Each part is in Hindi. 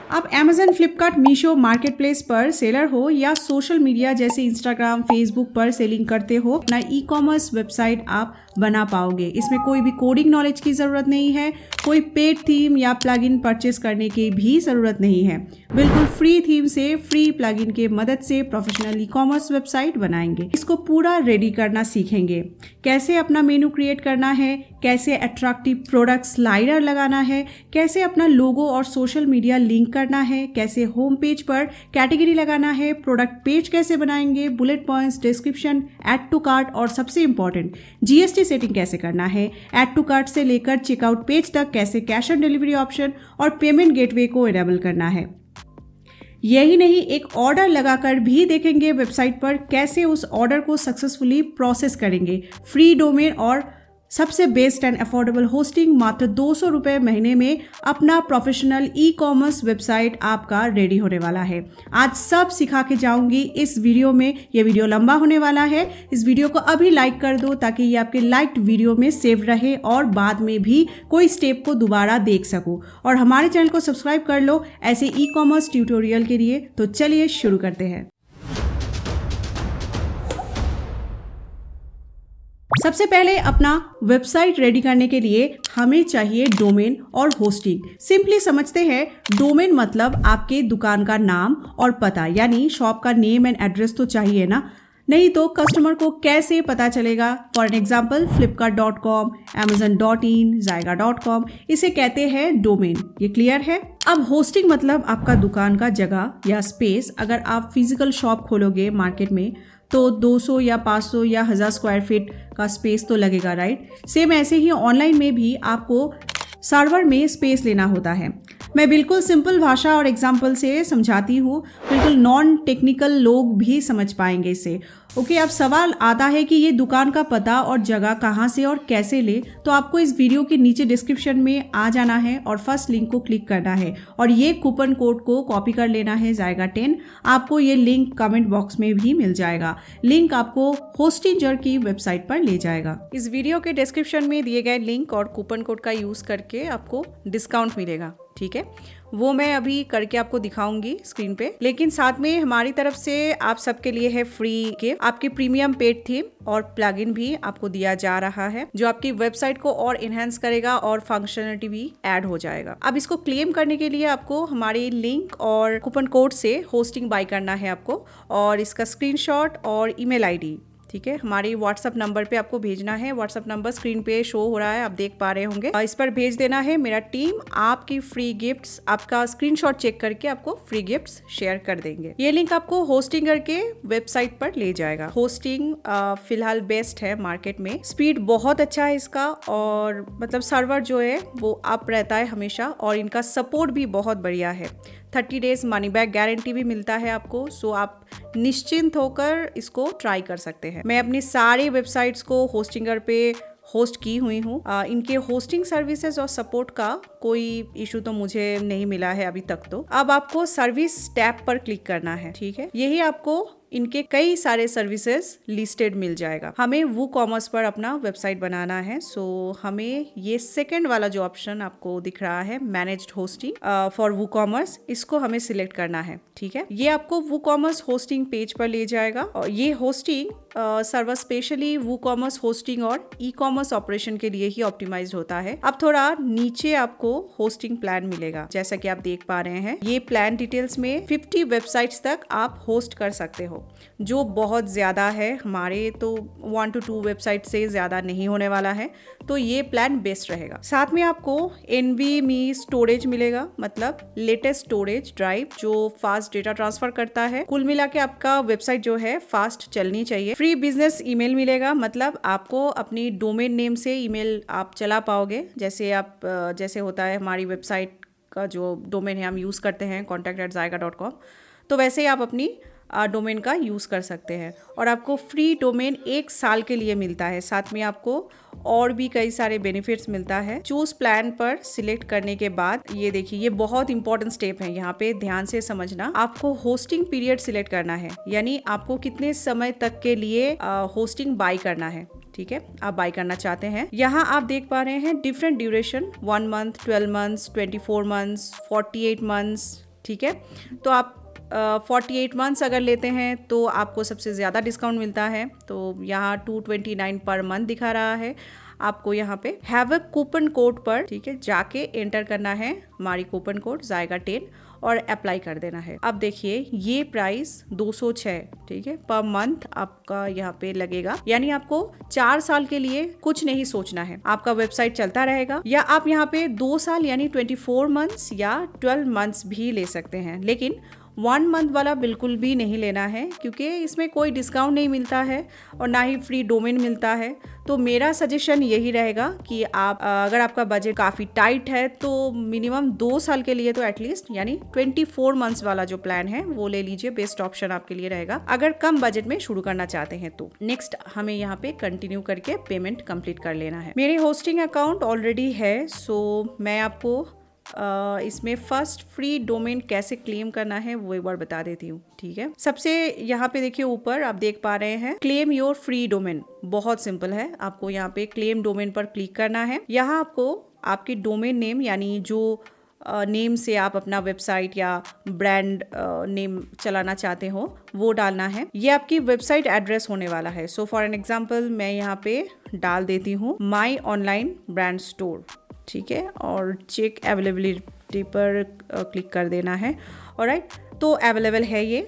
आप Amazon, Flipkart, Meesho market place पर सेलर हो या सोशल मीडिया जैसे इंस्टाग्राम, फेसबुक पर सेलिंग करते हो, अपना ई कॉमर्स वेबसाइट आप बना पाओगे। इसमें कोई भी कोडिंग नॉलेज की ज़रूरत नहीं है, कोई पेड थीम या प्लगइन परचेस करने की भी ज़रूरत नहीं है। बिल्कुल फ्री थीम से, फ्री प्लगइन के मदद से प्रोफेशनल ई कॉमर्स वेबसाइट बनाएंगे। इसको पूरा रेडी करना सीखेंगे, कैसे अपना मेनू क्रिएट करना है, कैसे अट्रैक्टिव प्रोडक्ट स्लाइडर लगाना है, कैसे अपना लोगो और सोशल मीडिया लिंक करना है, कैसे होम पेज पर कैटेगरी लगाना है, प्रोडक्ट पेज कैसे बनाएंगे, bullet points, description, add to cart और सबसे इंपॉर्टेंट जीएसटी सेटिंग कैसे करना है, ऐड टू कार्ट से लेकर चेकआउट पेज तक कैसे कैश ऑन डिलीवरी ऑप्शन और पेमेंट गेटवे को इनेबल करना है। यही नहीं, एक ऑर्डर लगाकर भी देखेंगे वेबसाइट पर कैसे उस ऑर्डर को सक्सेसफुली प्रोसेस करेंगे। फ्री डोमेन और सबसे बेस्ट एंड अफोर्डेबल होस्टिंग, मात्र 200 रुपये महीने में अपना प्रोफेशनल ई कॉमर्स वेबसाइट आपका रेडी होने वाला है। आज सब सिखा के जाऊंगी इस वीडियो में। ये वीडियो लंबा होने वाला है, इस वीडियो को अभी लाइक कर दो ताकि ये आपके लाइक्ड वीडियो में सेव रहे और बाद में भी कोई स्टेप को दोबारा देख सको। और हमारे चैनल को सब्सक्राइब कर लो ऐसे ई कॉमर्स ट्यूटोरियल के लिए। तो चलिए शुरू करते हैं। सबसे पहले अपना वेबसाइट रेडी करने के लिए हमें चाहिए डोमेन और होस्टिंग। सिंपली समझते हैं, डोमेन मतलब आपके दुकान का नाम और पता, यानी शॉप का नेम एंड एड्रेस तो चाहिए ना, नहीं तो कस्टमर को कैसे पता चलेगा। For an example flipkart.com, amazon.in, zyga.com, इसे कहते हैं डोमेन। ये क्लियर है। अब होस्टिंग मतलब आपका दुकान का जगह या स्पेस। अगर आप फिजिकल शॉप खोलोगे मार्केट में तो 200 या 500 या 1000 स्क्वायर फीट का स्पेस तो लगेगा, राइट। सेम ऐसे ही ऑनलाइन में भी आपको सर्वर में स्पेस लेना होता है। मैं बिल्कुल सिंपल भाषा और एग्जाम्पल से समझाती हूँ, बिल्कुल नॉन टेक्निकल लोग भी समझ पाएंगे इसे। ओके, अब सवाल आता है कि ये दुकान का पता और जगह कहाँ से और कैसे ले, तो आपको इस वीडियो के नीचे डिस्क्रिप्शन में आ जाना है और फर्स्ट लिंक को क्लिक करना है और ये कूपन कोड को कॉपी कर लेना है, जाएगा 10। आपको ये लिंक कमेंट बॉक्स में भी मिल जाएगा। लिंक आपको होस्टिंजर की वेबसाइट पर ले जाएगा। इस वीडियो के डिस्क्रिप्शन में दिए गए लिंक और कूपन कोड का यूज करके आपको डिस्काउंट मिलेगा, ठीक है। वो मैं अभी करके आपको दिखाऊंगी स्क्रीन पे। लेकिन साथ में हमारी तरफ से आप सबके लिए है फ्री गिफ्ट। आपकी प्रीमियम पेड थीम और प्लगइन भी आपको दिया जा रहा है, जो आपकी वेबसाइट को और इनहेंस करेगा और फंक्शनलिटी भी ऐड हो जाएगा। अब इसको क्लेम करने के लिए आपको हमारे लिंक और कूपन कोड से होस्टिंग बाय करना है आपको, और इसका स्क्रीनशॉट और ईमेल आईडी, ठीक है, हमारी व्हाट्सअप नंबर पे आपको भेजना है। व्हाट्सअप नंबर स्क्रीन पे शो हो रहा है, आप देख पा रहे होंगे। इस पर भेज देना है। मेरा टीम आपकी फ्री गिफ्ट्स, आपका स्क्रीनशॉट चेक करके आपको फ्री गिफ्ट्स शेयर कर देंगे। ये लिंक आपको होस्टिंग करके वेबसाइट पर ले जाएगा। होस्टिंग फिलहाल बेस्ट है मार्केट में, स्पीड बहुत अच्छा है इसका, और मतलब सर्वर जो है वो अप रहता है हमेशा, और इनका सपोर्ट भी बहुत बढ़िया है। 30 डेज मनी बैक गारंटी भी मिलता है आपको, सो आप निश्चिंत होकर इसको ट्राई कर सकते हैं। मैं अपनी सारी वेबसाइट्स को होस्टिंगर पे होस्ट की हुई हूँ। इनके होस्टिंग सर्विसेज और सपोर्ट का कोई इशू तो मुझे नहीं मिला है अभी तक। तो अब आपको सर्विस टैब पर क्लिक करना है, ठीक है। यही आपको इनके कई सारे सर्विसेज लिस्टेड मिल जाएगा। हमें वो कॉमर्स पर अपना वेबसाइट बनाना है, सो हमें ये सेकंड वाला जो ऑप्शन आपको दिख रहा है, मैनेज्ड होस्टिंग फॉर वो कॉमर्स, इसको हमें सिलेक्ट करना है, ठीक है। ये आपको वो कॉमर्स होस्टिंग पेज पर ले जाएगा, और ये होस्टिंग सर्वर स्पेशली वो कॉमर्स होस्टिंग और ई कॉमर्स ऑपरेशन के लिए ही ऑप्टिमाइज्ड होता है। अब थोड़ा नीचे आपको होस्टिंग प्लान मिलेगा, जैसा कि आप देख पा रहे हैं। ये प्लान डिटेल्स में 50 वेबसाइट्स तक आप होस्ट कर सकते हो, जो बहुत ज़्यादा है। हमारे तो 1 to 2 वेबसाइट से ज़्यादा नहीं होने वाला है, तो ये प्लान बेस्ट रहेगा। साथ में आपको NVMe स्टोरेज मिलेगा, मतलब लेटेस्ट स्टोरेज ड्राइव जो फास्ट डेटा ट्रांसफर करता है। कुल मिला के आपका वेबसाइट जो है फास्ट चलनी चाहिए। फ्री बिजनेस ईमेल मिलेगा, मतलब आपको अपनी डोमेन नेम से ईमेल आप चला पाओगे, जैसे होता है हमारी वेबसाइट का जो डोमेन है हम यूज़ करते हैं contact@zyga.com, तो वैसे ही आप अपनी डोमेन का यूज़ कर सकते हैं। और आपको फ्री डोमेन 1 साल के लिए मिलता है। साथ में आपको और भी कई सारे बेनिफिट्स मिलता है। चूज प्लान पर सिलेक्ट करने के बाद ये देखिए, ये बहुत इंपॉर्टेंट स्टेप है, यहाँ पे ध्यान से समझना। आपको होस्टिंग पीरियड सिलेक्ट करना है, यानी आपको कितने समय तक के लिए होस्टिंग बाय करना है, ठीक है, आप बाय करना चाहते हैं। यहाँ आप देख पा रहे हैं different duration, 1 month, 12 months, 24 months, 48 months, ठीक है। तो आप 48 मंथ्स अगर लेते हैं तो आपको सबसे ज़्यादा डिस्काउंट मिलता है। तो यहाँ 229 पर मंथ दिखा रहा है। आपको यहाँ पे हैव अ कूपन कोड पर, ठीक है, जाके एंटर करना है हमारी कूपन कोड Zyga10 और अप्लाई कर देना है। अब देखिए ये प्राइस 206, ठीक है, पर मंथ आपका यहाँ पे लगेगा। यानी आपको 4 साल के लिए कुछ नहीं सोचना है, आपका वेबसाइट चलता रहेगा। या आप यहाँ पे 2 साल यानी 24 मंथ्स या 12 मंथ्स भी ले सकते हैं, लेकिन 1 मंथ वाला बिल्कुल भी नहीं लेना है क्योंकि इसमें कोई डिस्काउंट नहीं मिलता है और ना ही फ्री डोमेन मिलता है। तो मेरा सजेशन यही रहेगा कि आप अगर आपका बजट काफ़ी टाइट है तो मिनिमम 2 साल के लिए तो एटलीस्ट यानी 24 मंथ्स वाला जो प्लान है वो ले लीजिए। बेस्ट ऑप्शन आपके लिए रहेगा अगर कम बजट में शुरू करना चाहते हैं तो। नेक्स्ट हमें यहाँ पे कंटिन्यू करके पेमेंट कंप्लीट कर लेना है। मेरे होस्टिंग अकाउंट ऑलरेडी है, सो मैं आपको इसमें फर्स्ट फ्री डोमेन कैसे क्लेम करना है वो एक बार बता देती हूँ, ठीक है। सबसे यहाँ पे देखिए ऊपर आप देख पा रहे हैं क्लेम योर फ्री डोमेन। बहुत सिंपल है, आपको यहाँ पे क्लेम डोमेन पर क्लिक करना है। यहाँ आपको आपकी डोमेन नेम यानी जो नेम से आप अपना वेबसाइट या ब्रांड नेम चलाना चाहते हो वो डालना है। ये आपकी वेबसाइट एड्रेस होने वाला है। सो फॉर एन एग्जाम्पल मैं यहाँ पे डाल देती हूँ माई ऑनलाइन ब्रांड स्टोर, ठीक है, और चेक अवेलेबिलिटी पर क्लिक कर देना है। ऑलराइट, तो अवेलेबल है ये।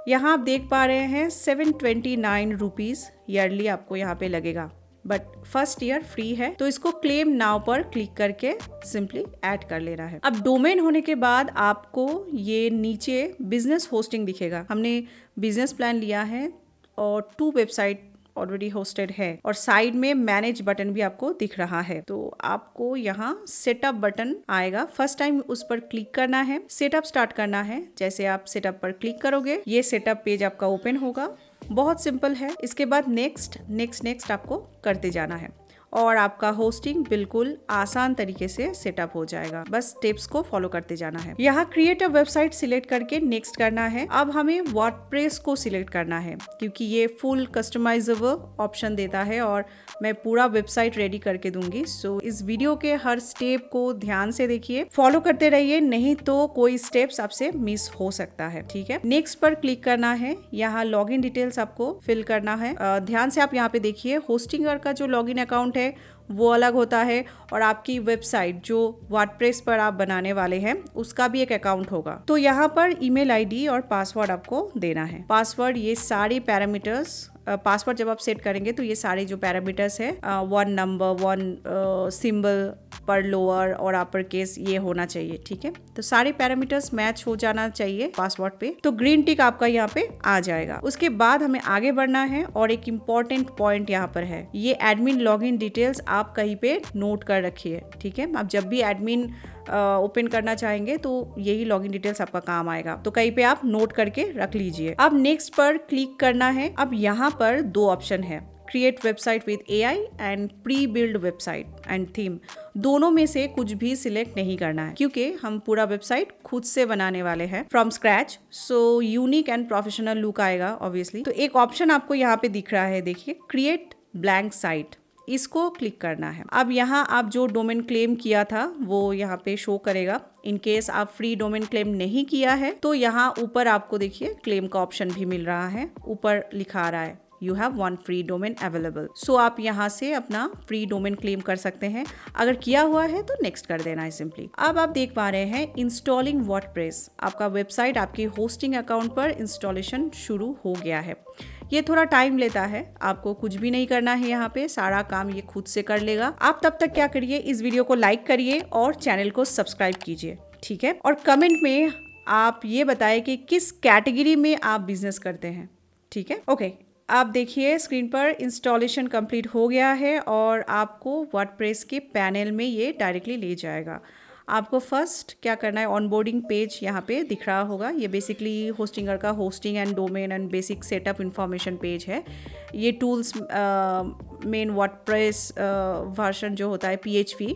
यहाँ आप देख पा रहे हैं 729 रुपीज़ ईयरली आपको यहाँ पे लगेगा, बट फर्स्ट ईयर फ्री है। तो इसको क्लेम नाउ पर क्लिक करके सिंपली ऐड कर लेना है। अब डोमेन होने के बाद आपको ये नीचे बिजनेस होस्टिंग दिखेगा। हमने बिजनेस प्लान लिया है और 2 वेबसाइट ऑलरेडी होस्टेड है और साइड में मैनेज बटन भी आपको दिख रहा है। तो आपको यहाँ सेटअप बटन आएगा, फर्स्ट टाइम उस पर क्लिक करना है, सेटअप स्टार्ट करना है। जैसे आप सेटअप पर क्लिक करोगे ये सेटअप पेज आपका ओपन होगा। बहुत सिंपल है। इसके बाद नेक्स्ट नेक्स्ट नेक्स्ट आपको करते जाना है और आपका होस्टिंग बिल्कुल आसान तरीके से सेटअप हो जाएगा। बस स्टेप्स को फॉलो करते जाना है। यहाँ क्रिएट अ वेबसाइट सिलेक्ट करके नेक्स्ट करना है। अब हमें वर्डप्रेस को सिलेक्ट करना है क्योंकि ये फुल कस्टमाइजेबल ऑप्शन देता है और मैं पूरा वेबसाइट रेडी करके दूंगी। सो इस वीडियो के हर स्टेप को ध्यान से देखिए, फॉलो करते रहिए, नहीं तो कोई स्टेप्स आपसे मिस हो सकता है, ठीक है। नेक्स्ट पर क्लिक करना है। यहाँ लॉगिन डिटेल्स आपको फिल करना है। ध्यान से आप यहाँ पे देखिए होस्टिंगर का जो लॉगिन अकाउंट है वो अलग होता है और आपकी वेबसाइट जो वर्डप्रेस पर आप बनाने वाले हैं उसका भी एक अकाउंट होगा। तो यहाँ पर ईमेल आईडी और पासवर्ड आपको देना है। पासवर्ड ये सारे पैरामीटर्स, पासवर्ड जब आप सेट करेंगे तो ये सारे जो पैरामीटर्स है 1 नंबर 1 सिंबल पर लोअर और अपर केस ये होना चाहिए, ठीक है। तो सारे पैरामीटर्स मैच हो जाना चाहिए पासवर्ड पे। तो ग्रीन टिक आपका यहाँ पे आ जाएगा। उसके बाद हमें आगे बढ़ना है और एक इम्पॉर्टेंट पॉइंट यहाँ पर है, ये एडमिन लॉगिन डिटेल्स आप कहीं पे नोट कर रखिए, ठीक है। आप जब भी एडमिन ओपन करना चाहेंगे तो यही लॉगिन डिटेल्स आपका काम आएगा, तो कहीं पे आप नोट करके रख लीजिए। अब नेक्स्ट पर क्लिक करना है। अब यहाँ पर 2 ऑप्शन है, create website with AI and pre build website and theme. दोनों में से कुछ भी सिलेक्ट नहीं करना है क्योंकि हम पूरा वेबसाइट खुद से बनाने वाले हैं from scratch. So unique and professional look आएगा ऑब्वियसली। तो एक ऑप्शन आपको यहाँ पे दिख रहा है, देखिए क्रिएट ब्लैंक साइट, इसको क्लिक करना है। अब यहाँ आप जो डोमेन क्लेम किया था वो यहाँ पे शो करेगा। इन केस आप फ्री डोमेन क्लेम नहीं किया है तो यहाँ ऊपर आपको देखिए क्लेम का ऑप्शन भी मिल रहा है, ऊपर लिखा आ रहा है you have 1 free domain available. So आप यहाँ से अपना फ्री डोमेन क्लेम कर सकते हैं। अगर किया हुआ है तो नेक्स्ट कर देना है सिंपली। अब आप देख पा रहे हैं इंस्टॉलिंग वर्डप्रेस। आपका वेबसाइट आपकी होस्टिंग अकाउंट पर इंस्टॉलेशन शुरू हो गया है। ये थोड़ा टाइम लेता है, आपको कुछ भी नहीं करना है, यहाँ पे सारा काम ये खुद से कर लेगा। आप तब तक क्या करिए, इस वीडियो को लाइक करिए और चैनल को सब्सक्राइब कीजिए, ठीक है। और कमेंट में आप ये बताएं कि किस कैटेगरी में आप बिजनेस करते हैं, ठीक है। ओके, आप देखिए स्क्रीन पर इंस्टॉलेशन कंप्लीट हो गया है और आपको वर्डप्रेस के पैनल में ये डायरेक्टली ले जाएगा। आपको फर्स्ट क्या करना है, ऑनबोर्डिंग पेज यहाँ पे दिख रहा होगा। ये बेसिकली होस्टिंगर का hosting and domain and basic setup information page है। ये टूल्स मेन वर्डप्रेस वर्जन जो होता है PHP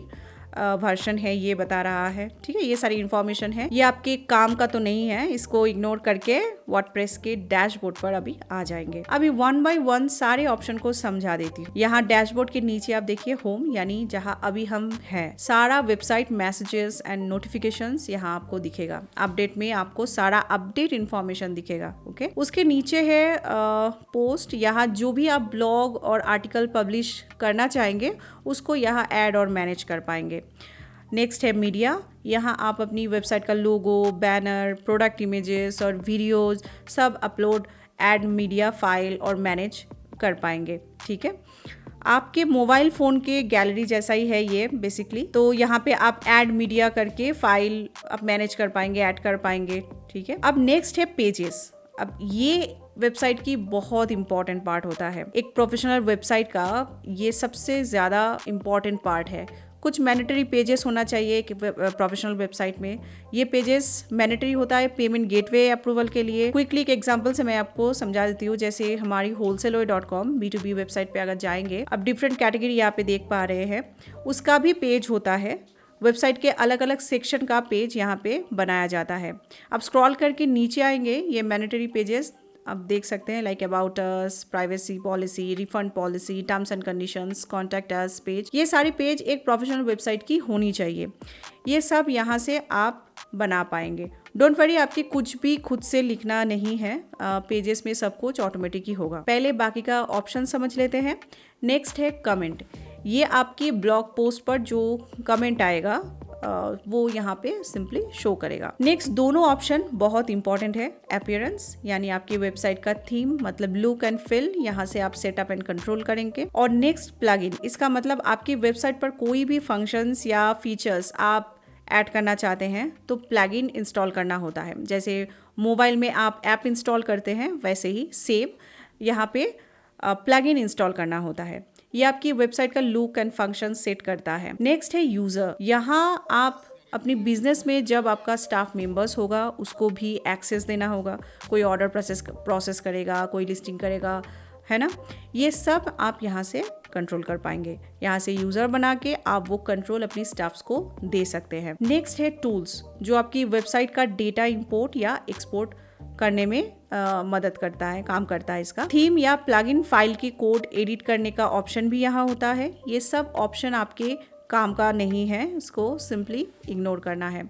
वर्जन है ये बता रहा है। ठीक है, ये सारी इन्फॉर्मेशन है, ये आपके काम का तो नहीं है, इसको इग्नोर करके वर्डप्रेस के डैशबोर्ड पर अभी आ जाएंगे। अभी वन बाय वन सारे ऑप्शन को समझा देती हूँ। यहाँ डैशबोर्ड के नीचे आप देखिए होम, यानी जहाँ अभी हम हैं, सारा वेबसाइट मैसेजेस एंड नोटिफिकेशंस यहाँ आपको दिखेगा। अपडेट में आपको सारा अपडेट इन्फॉर्मेशन दिखेगा। ओके, उसके नीचे है पोस्ट, यहाँ जो भी आप ब्लॉग और आर्टिकल पब्लिश करना चाहेंगे उसको यहाँ ऐड और मैनेज कर पाएंगे। नेक्स्ट है मीडिया, यहाँ आप अपनी वेबसाइट का लोगो, बैनर, प्रोडक्ट इमेजेस और वीडियोस सब अपलोड, ऐड मीडिया फाइल और मैनेज कर पाएंगे। ठीक है, आपके मोबाइल फ़ोन के गैलरी जैसा ही है ये बेसिकली। तो यहाँ पे आप ऐड मीडिया करके फाइल आप मैनेज कर पाएंगे, ऐड कर पाएंगे। ठीक है, अब नेक्स्ट है पेजेस। अब ये वेबसाइट की बहुत इंपॉर्टेंट पार्ट होता है। एक प्रोफेशनल वेबसाइट का ये सबसे ज़्यादा इम्पॉर्टेंट पार्ट है। कुछ मैंडेटरी पेजेस होना चाहिए एक प्रोफेशनल वेबसाइट में। ये पेजेस मैंडेटरी होता है पेमेंट गेटवे अप्रूवल के लिए। क्विकली एक एग्जांपल से मैं आपको समझा देती हूँ। जैसे हमारी wholesale.com B2B वेबसाइट पे अगर जाएंगे, अब डिफरेंट कैटेगरी यहाँ पे देख पा रहे हैं, उसका भी पेज होता है। वेबसाइट के अलग अलग सेक्शन का पेज यहाँ पे बनाया जाता है। अब स्क्रॉल करके नीचे आएंगे, ये मैंडेटरी पेजेस आप देख सकते हैं, like about us, privacy policy, refund policy, terms and conditions, contact us page. ये सारी पेज एक प्रोफेशनल वेबसाइट की होनी चाहिए। ये सब यहाँ से आप बना पाएंगे। डोंट वरी, आपकी कुछ भी खुद से लिखना नहीं है, पेजेस में सब कुछ ऑटोमेटिक ही होगा। पहले बाकी का ऑप्शन समझ लेते हैं। नेक्स्ट है कमेंट। ये आपकी ब्लॉग पोस्ट पर जो कमेंट आएगा वो यहाँ पे सिंपली शो करेगा। नेक्स्ट दोनों ऑप्शन बहुत इंपॉर्टेंट है। अपीयरेंस, यानी आपकी वेबसाइट का थीम मतलब लुक एंड फील, यहाँ से आप सेटअप एंड कंट्रोल करेंगे। और नेक्स्ट प्लगइन, इसका मतलब आपकी वेबसाइट पर कोई भी फंक्शंस या फीचर्स आप ऐड करना चाहते हैं तो प्लगइन इंस्टॉल करना होता है। जैसे मोबाइल में आप ऐप इंस्टॉल करते हैं, वैसे ही सेम यहाँ पे प्लगइन इंस्टॉल करना होता है। ये आपकी वेबसाइट का लुक एंड फंक्शन सेट करता है। नेक्स्ट है यूज़र। यहाँ आप अपनी बिजनेस में जब आपका स्टाफ मेंबर्स होगा उसको भी एक्सेस देना होगा। कोई ऑर्डर प्रोसेस करेगा, कोई लिस्टिंग करेगा, है ना, ये सब आप यहाँ से कंट्रोल कर पाएंगे। यहाँ से यूज़र बना के आप वो कंट्रोल अपनी स्टाफ्स को दे सकते हैं। नेक्स्ट है टूल्स, जो आपकी वेबसाइट का डेटा इंपोर्ट या एक्सपोर्ट करने में मदद करता है, काम करता है इसका। थीम या प्लगइन फाइल की कोड एडिट करने का ऑप्शन भी यहाँ होता है। ये सब ऑप्शन आपके काम का नहीं है, इसको सिंपली इग्नोर करना है।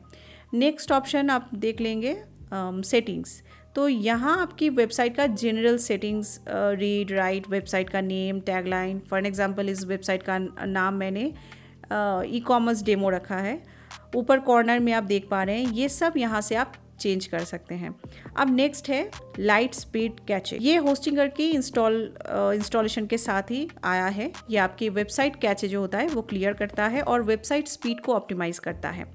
नेक्स्ट ऑप्शन आप देख लेंगे सेटिंग्स। तो यहाँ आपकी वेबसाइट का general settings, read write, website का नेम, टैगलाइन। फॉर एग्जांपल इस वेबसाइट का नाम मैंने ई-कॉमर्स डेमो रखा है। ऊपर कॉर्नर में आप देख पा रहे हैं, ये सब यहाँ से आप चेंज कर सकते हैं। अब नेक्स्ट है लाइट स्पीड कैचे। ये होस्टिंग करके इंस्टॉलेशन के साथ ही आया है। ये आपकी वेबसाइट कैचे जो होता है वो क्लियर करता है और वेबसाइट स्पीड को ऑप्टिमाइज करता है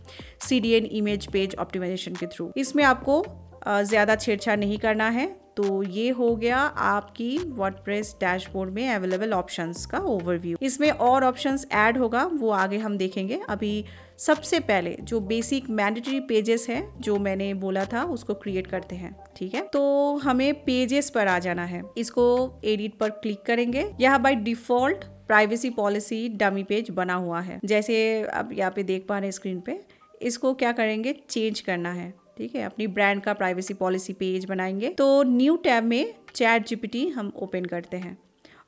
CDN इमेज पेज ऑप्टिमाइजेशन के थ्रू। इसमें आपको ज़्यादा छेड़छाड़ नहीं करना है। तो ये हो गया आपकी वर्डप्रेस डैशबोर्ड में अवेलेबल ऑप्शंस का ओवरव्यू। इसमें और ऑप्शंस ऐड होगा, वो आगे हम देखेंगे। अभी सबसे पहले जो बेसिक मैंडेटरी पेजेस हैं जो मैंने बोला था उसको क्रिएट करते हैं। ठीक है, तो हमें पेजेस पर आ जाना है। इसको एडिट पर क्लिक करेंगे। यहाँ by default privacy policy dummy page बना हुआ है, जैसे आप यहाँ पे देख पा रहे हैं स्क्रीन पे। इसको क्या करेंगे, चेंज करना है। ठीक है, अपनी ब्रांड का प्राइवेसी पॉलिसी पेज बनाएंगे। तो न्यू टैब में ChatGPT हम ओपन करते हैं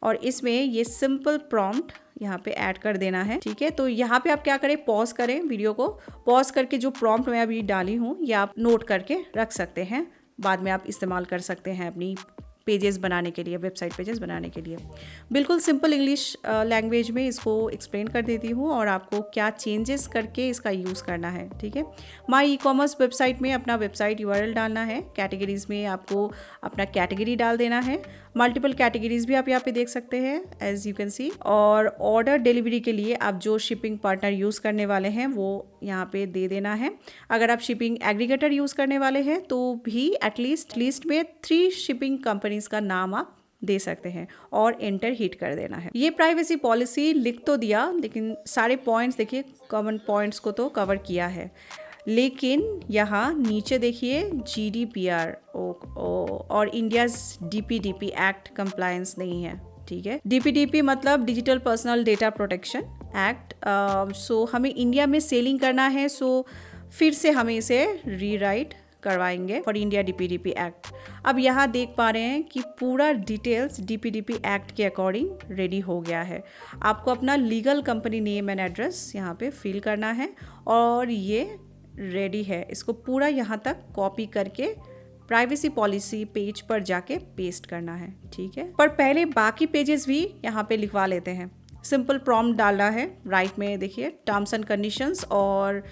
और इसमें ये सिंपल प्रॉम्प्ट यहाँ पे ऐड कर देना है। ठीक है, तो यहाँ पे आप क्या करें, पॉज करें, वीडियो को पॉज करके जो प्रॉम्प्ट मैं अभी डाली हूँ ये आप नोट करके रख सकते हैं। बाद में आप इस्तेमाल कर सकते हैं अपनी पेजेस बनाने के लिए, वेबसाइट पेजेस बनाने के लिए। बिल्कुल सिंपल इंग्लिश लैंग्वेज में इसको एक्सप्लेन कर देती हूँ और आपको क्या चेंजेस करके इसका यूज़ करना है। ठीक है, माई ई-कॉमर्स वेबसाइट में अपना वेबसाइट URL डालना है। कैटेगरीज में आपको अपना कैटेगरी डाल देना है। मल्टीपल कैटेगरीज भी आप यहाँ पे देख सकते हैं एज यू कैन सी। और ऑर्डर डिलीवरी के लिए आप जो शिपिंग पार्टनर यूज़ करने वाले हैं वो यहाँ पे दे देना है। अगर आप शिपिंग एग्रीगेटर यूज़ करने वाले हैं तो भी एटलीस्ट लिस्ट में 3 शिपिंग कंपनीज का नाम आप दे सकते हैं और एंटर हिट कर देना है। ये प्राइवेसी पॉलिसी लिख तो दिया, लेकिन सारे पॉइंट्स देखिए, कॉमन पॉइंट्स को तो कवर किया है। लेकिन यहाँ नीचे देखिए GDPR और इंडियाज़ DPDP एक्ट कंप्लायंस नहीं है। ठीक है, DPDP मतलब digital personal data protection act. So हमें इंडिया में सेलिंग करना है, सो फिर से हमें इसे रीराइट करवाएंगे फॉर इंडिया डीपीडीपी एक्ट। अब यहाँ देख पा रहे हैं कि पूरा डिटेल्स डीपीडीपी एक्ट के अकॉर्डिंग रेडी हो गया है। आपको अपना legal company name and address यहाँ पे फिल करना है और ये रेडी है। इसको पूरा यहाँ तक कॉपी करके प्राइवेसी पॉलिसी पेज पर जाके पेस्ट करना है, ठीक है। पर पहले बाकी पेजेस भी यहाँ पे लिखवा लेते हैं। सिंपल प्रॉम्प्ट डालना है, राइट में देखिए टर्म्स एंड कंडीशंस, और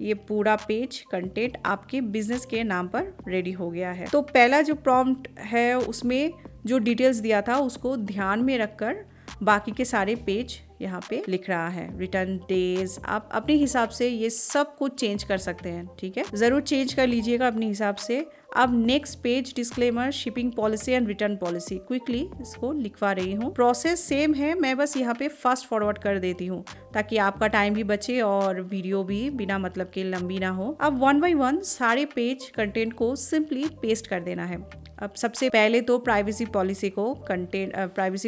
ये पूरा पेज कंटेंट आपके बिजनेस के नाम पर रेडी हो गया है। तो पहला जो प्रॉम्प्ट है उसमें जो डिटेल्स दिया था उसको ध्यान में रखकर बाकी के सारे पेज यहाँ पे लिख रहा है। रिटर्न डेज आप अपने हिसाब से ये सब कुछ चेंज कर सकते हैं, ठीक है, जरूर चेंज कर लीजिएगा अपने हिसाब से। अब next page disclaimer, shipping policy and return policy, quickly इसको लिखवा रही हूँ। प्रोसेस सेम है, मैं बस यहाँ पे फास्ट फॉरवर्ड कर देती हूँ ताकि आपका टाइम भी बचे और वीडियो भी बिना मतलब के लंबी ना हो। अब 1 बाय 1 सारे पेज कंटेंट को सिंपली पेस्ट कर देना है। अब सबसे पहले तो प्राइवेसी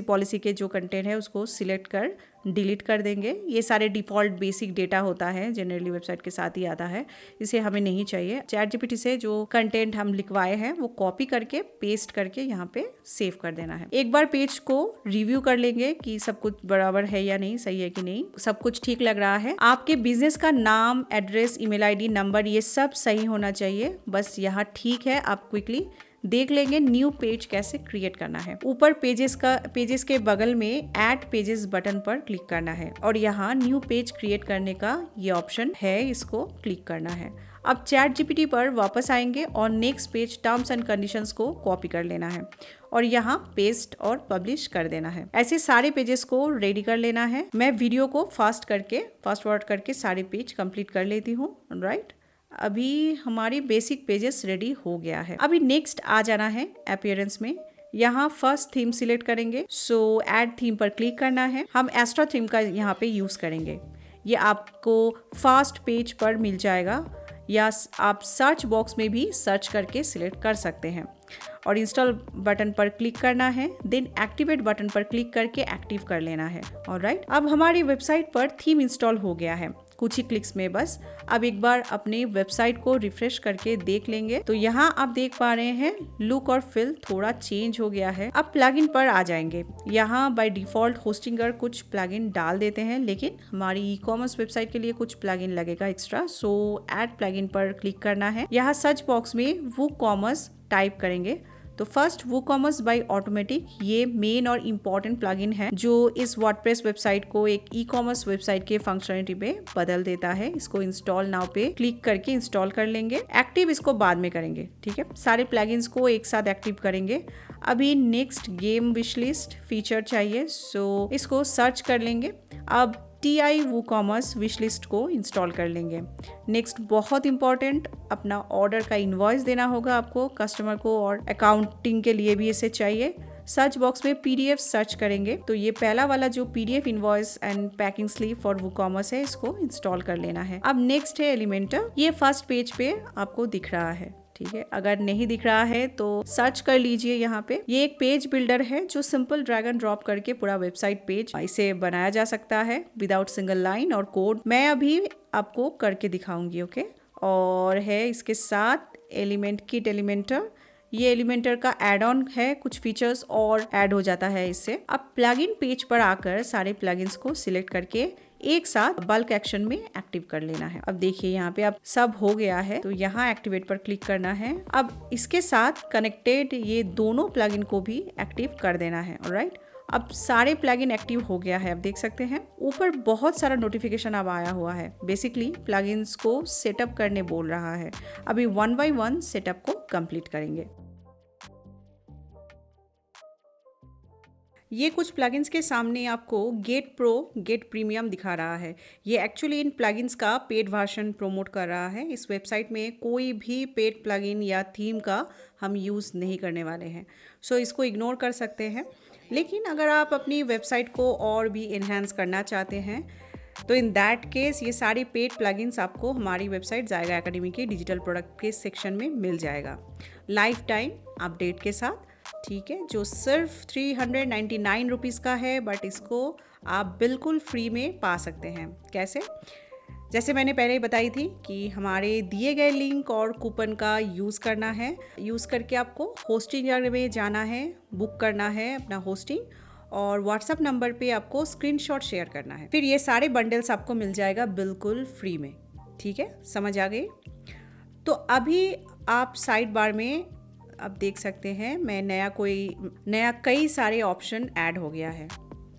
पॉलिसी के जो कंटेंट है उसको सिलेक्ट कर डिलीट कर देंगे। ये सारे डिफ़ॉल्ट बेसिक डेटा होता है, जनरली वेबसाइट के साथ ही आता है, इसे हमें नहीं चाहिए। चैटजीपीटी से जो कंटेंट हम लिखवाए हैं वो कॉपी करके पेस्ट करके यहाँ पे सेव कर देना है। एक बार पेज को रिव्यू कर लेंगे कि सब कुछ बराबर है या नहीं, सही है कि नहीं, सब कुछ ठीक लग रहा है। आपके बिजनेस का नाम, एड्रेस, ईमेल आईडी, नंबर, ये सब सही होना चाहिए, बस यहाँ ठीक है। आप क्विकली देख लेंगे न्यू पेज कैसे क्रिएट करना है। ऊपर पेजेस के बगल में ऐड पेजेस बटन पर क्लिक करना है और यहाँ न्यू पेज क्रिएट करने का ये ऑप्शन है, इसको क्लिक करना है। अब चैटजीपीटी पर वापस आएंगे और next page terms and conditions को कॉपी कर लेना है और यहाँ पेस्ट और पब्लिश कर देना है। ऐसे सारे पेजेस को रेडी कर लेना है। मैं वीडियो को फास्ट फॉरवर्ड करके सारे पेज कंप्लीट कर लेती हूँ, राइट। अभी हमारी बेसिक पेजेस रेडी हो गया है। अभी नेक्स्ट आ जाना है अपीयरेंस में। यहाँ फर्स्ट थीम सिलेक्ट करेंगे, सो ऐड थीम पर क्लिक करना है। हम एस्ट्रा थीम का यहाँ पे यूज करेंगे। ये आपको फास्ट पेज पर मिल जाएगा या आप सर्च बॉक्स में भी सर्च करके सिलेक्ट कर सकते हैं और इंस्टॉल बटन पर क्लिक करना है। देन एक्टिवेट बटन पर क्लिक करके एक्टिव कर लेना है। ऑलराइट, अब हमारी वेबसाइट पर थीम इंस्टॉल हो गया है कुछ ही क्लिक्स में बस। अब एक बार अपने वेबसाइट को रिफ्रेश करके देख लेंगे तो यहाँ आप देख पा रहे हैं लुक और फील थोड़ा चेंज हो गया है। अब प्लगइन पर आ जाएंगे। यहाँ बाय डिफॉल्ट होस्टिंगर कुछ प्लगइन डाल देते हैं, लेकिन हमारी ई कॉमर्स वेबसाइट के लिए कुछ प्लगइन लगेगा एक्स्ट्रा, सो ऐड प्लगइन पर क्लिक करना है। यहाँ सर्च बॉक्स में वूकॉमर्स टाइप करेंगे तो फर्स्ट वूकॉमर्स बाय ऑटोमेटिक ये मेन और इम्पॉर्टेंट प्लगइन है जो इस वर्डप्रेस वेबसाइट को एक ई कॉमर्स वेबसाइट के फंक्शनलिटी पे बदल देता है। इसको इंस्टॉल नाउ पे क्लिक करके इंस्टॉल कर लेंगे। एक्टिव इसको बाद में करेंगे, ठीक है। सारे प्लगइन्स को एक साथ एक्टिव करेंगे। अभी next game wish list feature चाहिए, सो इसको सर्च कर लेंगे। अब TI वूकॉमर्स विश लिस्ट को इंस्टॉल कर लेंगे। नेक्स्ट बहुत इंपॉर्टेंट, अपना ऑर्डर का इनवॉइस देना होगा आपको कस्टमर को, और अकाउंटिंग के लिए भी इसे चाहिए। सर्च बॉक्स में PDF सर्च करेंगे तो ये पहला वाला जो PDF invoice and packing slip for WooCommerce है, इसको इंस्टॉल कर लेना है। अब नेक्स्ट है एलिमेंटर। ये फर्स्ट पेज पे आपको दिख रहा है, ठीक है। अगर नहीं दिख रहा है तो सर्च कर लीजिए। यहाँ पे ये एक पेज बिल्डर है जो सिंपल ड्रैग एंड ड्रॉप करके पूरा वेबसाइट पेज इसे बनाया जा सकता है विदाउट सिंगल लाइन और कोड। मैं अभी आपको करके दिखाऊंगी, ओके। और है इसके साथ एलिमेंट किट एलिमेंटर। ये एलिमेंटर का एड ऑन है, कुछ फीचर्स और ऐड हो जाता है इससे। अब प्लगइन पेज पर आकर सारे प्लगइन्स को सिलेक्ट करके एक साथ बल्क एक्शन में एक्टिव कर लेना है। अब देखिए यहाँ पे अब सब हो गया है तो यहाँ एक्टिवेट पर क्लिक करना है। अब इसके साथ कनेक्टेड ये दोनों प्लगइन को भी एक्टिव कर देना है, ऑलराइट। अब सारे प्लगइन एक्टिव हो गया है, आप देख सकते हैं। ऊपर बहुत सारा नोटिफिकेशन अब आया हुआ है। बेसिकली प्लगइन्स को सेटअप करने बोल रहा है। अभी 1 बाय 1 सेटअप को कंप्लीट करेंगे। ये कुछ प्लगइन्स के सामने आपको गेट प्रो, गेट प्रीमियम दिखा रहा है। ये एक्चुअली इन प्लगइन्स का पेड वर्जन प्रोमोट कर रहा है। इस वेबसाइट में कोई भी पेड प्लगइन या थीम का हम यूज़ नहीं करने वाले हैं, सो इसको इग्नोर कर सकते हैं। लेकिन अगर आप अपनी वेबसाइट को और भी इन्हेंस करना चाहते हैं तो इन दैट केस ये सारी पेड प्लगइन्स आपको हमारी वेबसाइट जायगा एकेडमी के डिजिटल प्रोडक्ट के सेक्शन में मिल जाएगा, लाइफ टाइम अपडेट के साथ, ठीक है, जो सिर्फ 399 रुपीज़ का है, बट इसको आप बिल्कुल फ्री में पा सकते हैं। कैसे? जैसे मैंने पहले ही बताई थी कि हमारे दिए गए लिंक और कूपन का यूज़ करना है। यूज़ करके आपको होस्टिंग में जाना है, बुक करना है अपना होस्टिंग, और व्हाट्सएप नंबर पे आपको स्क्रीनशॉट शेयर करना है। फिर ये सारे बंडल्स आपको मिल जाएगा बिल्कुल फ्री में। ठीक है, समझ आ गई? तो अभी आप साइड बार में आप देख सकते हैं मैं नया कई सारे ऑप्शन ऐड हो गया है।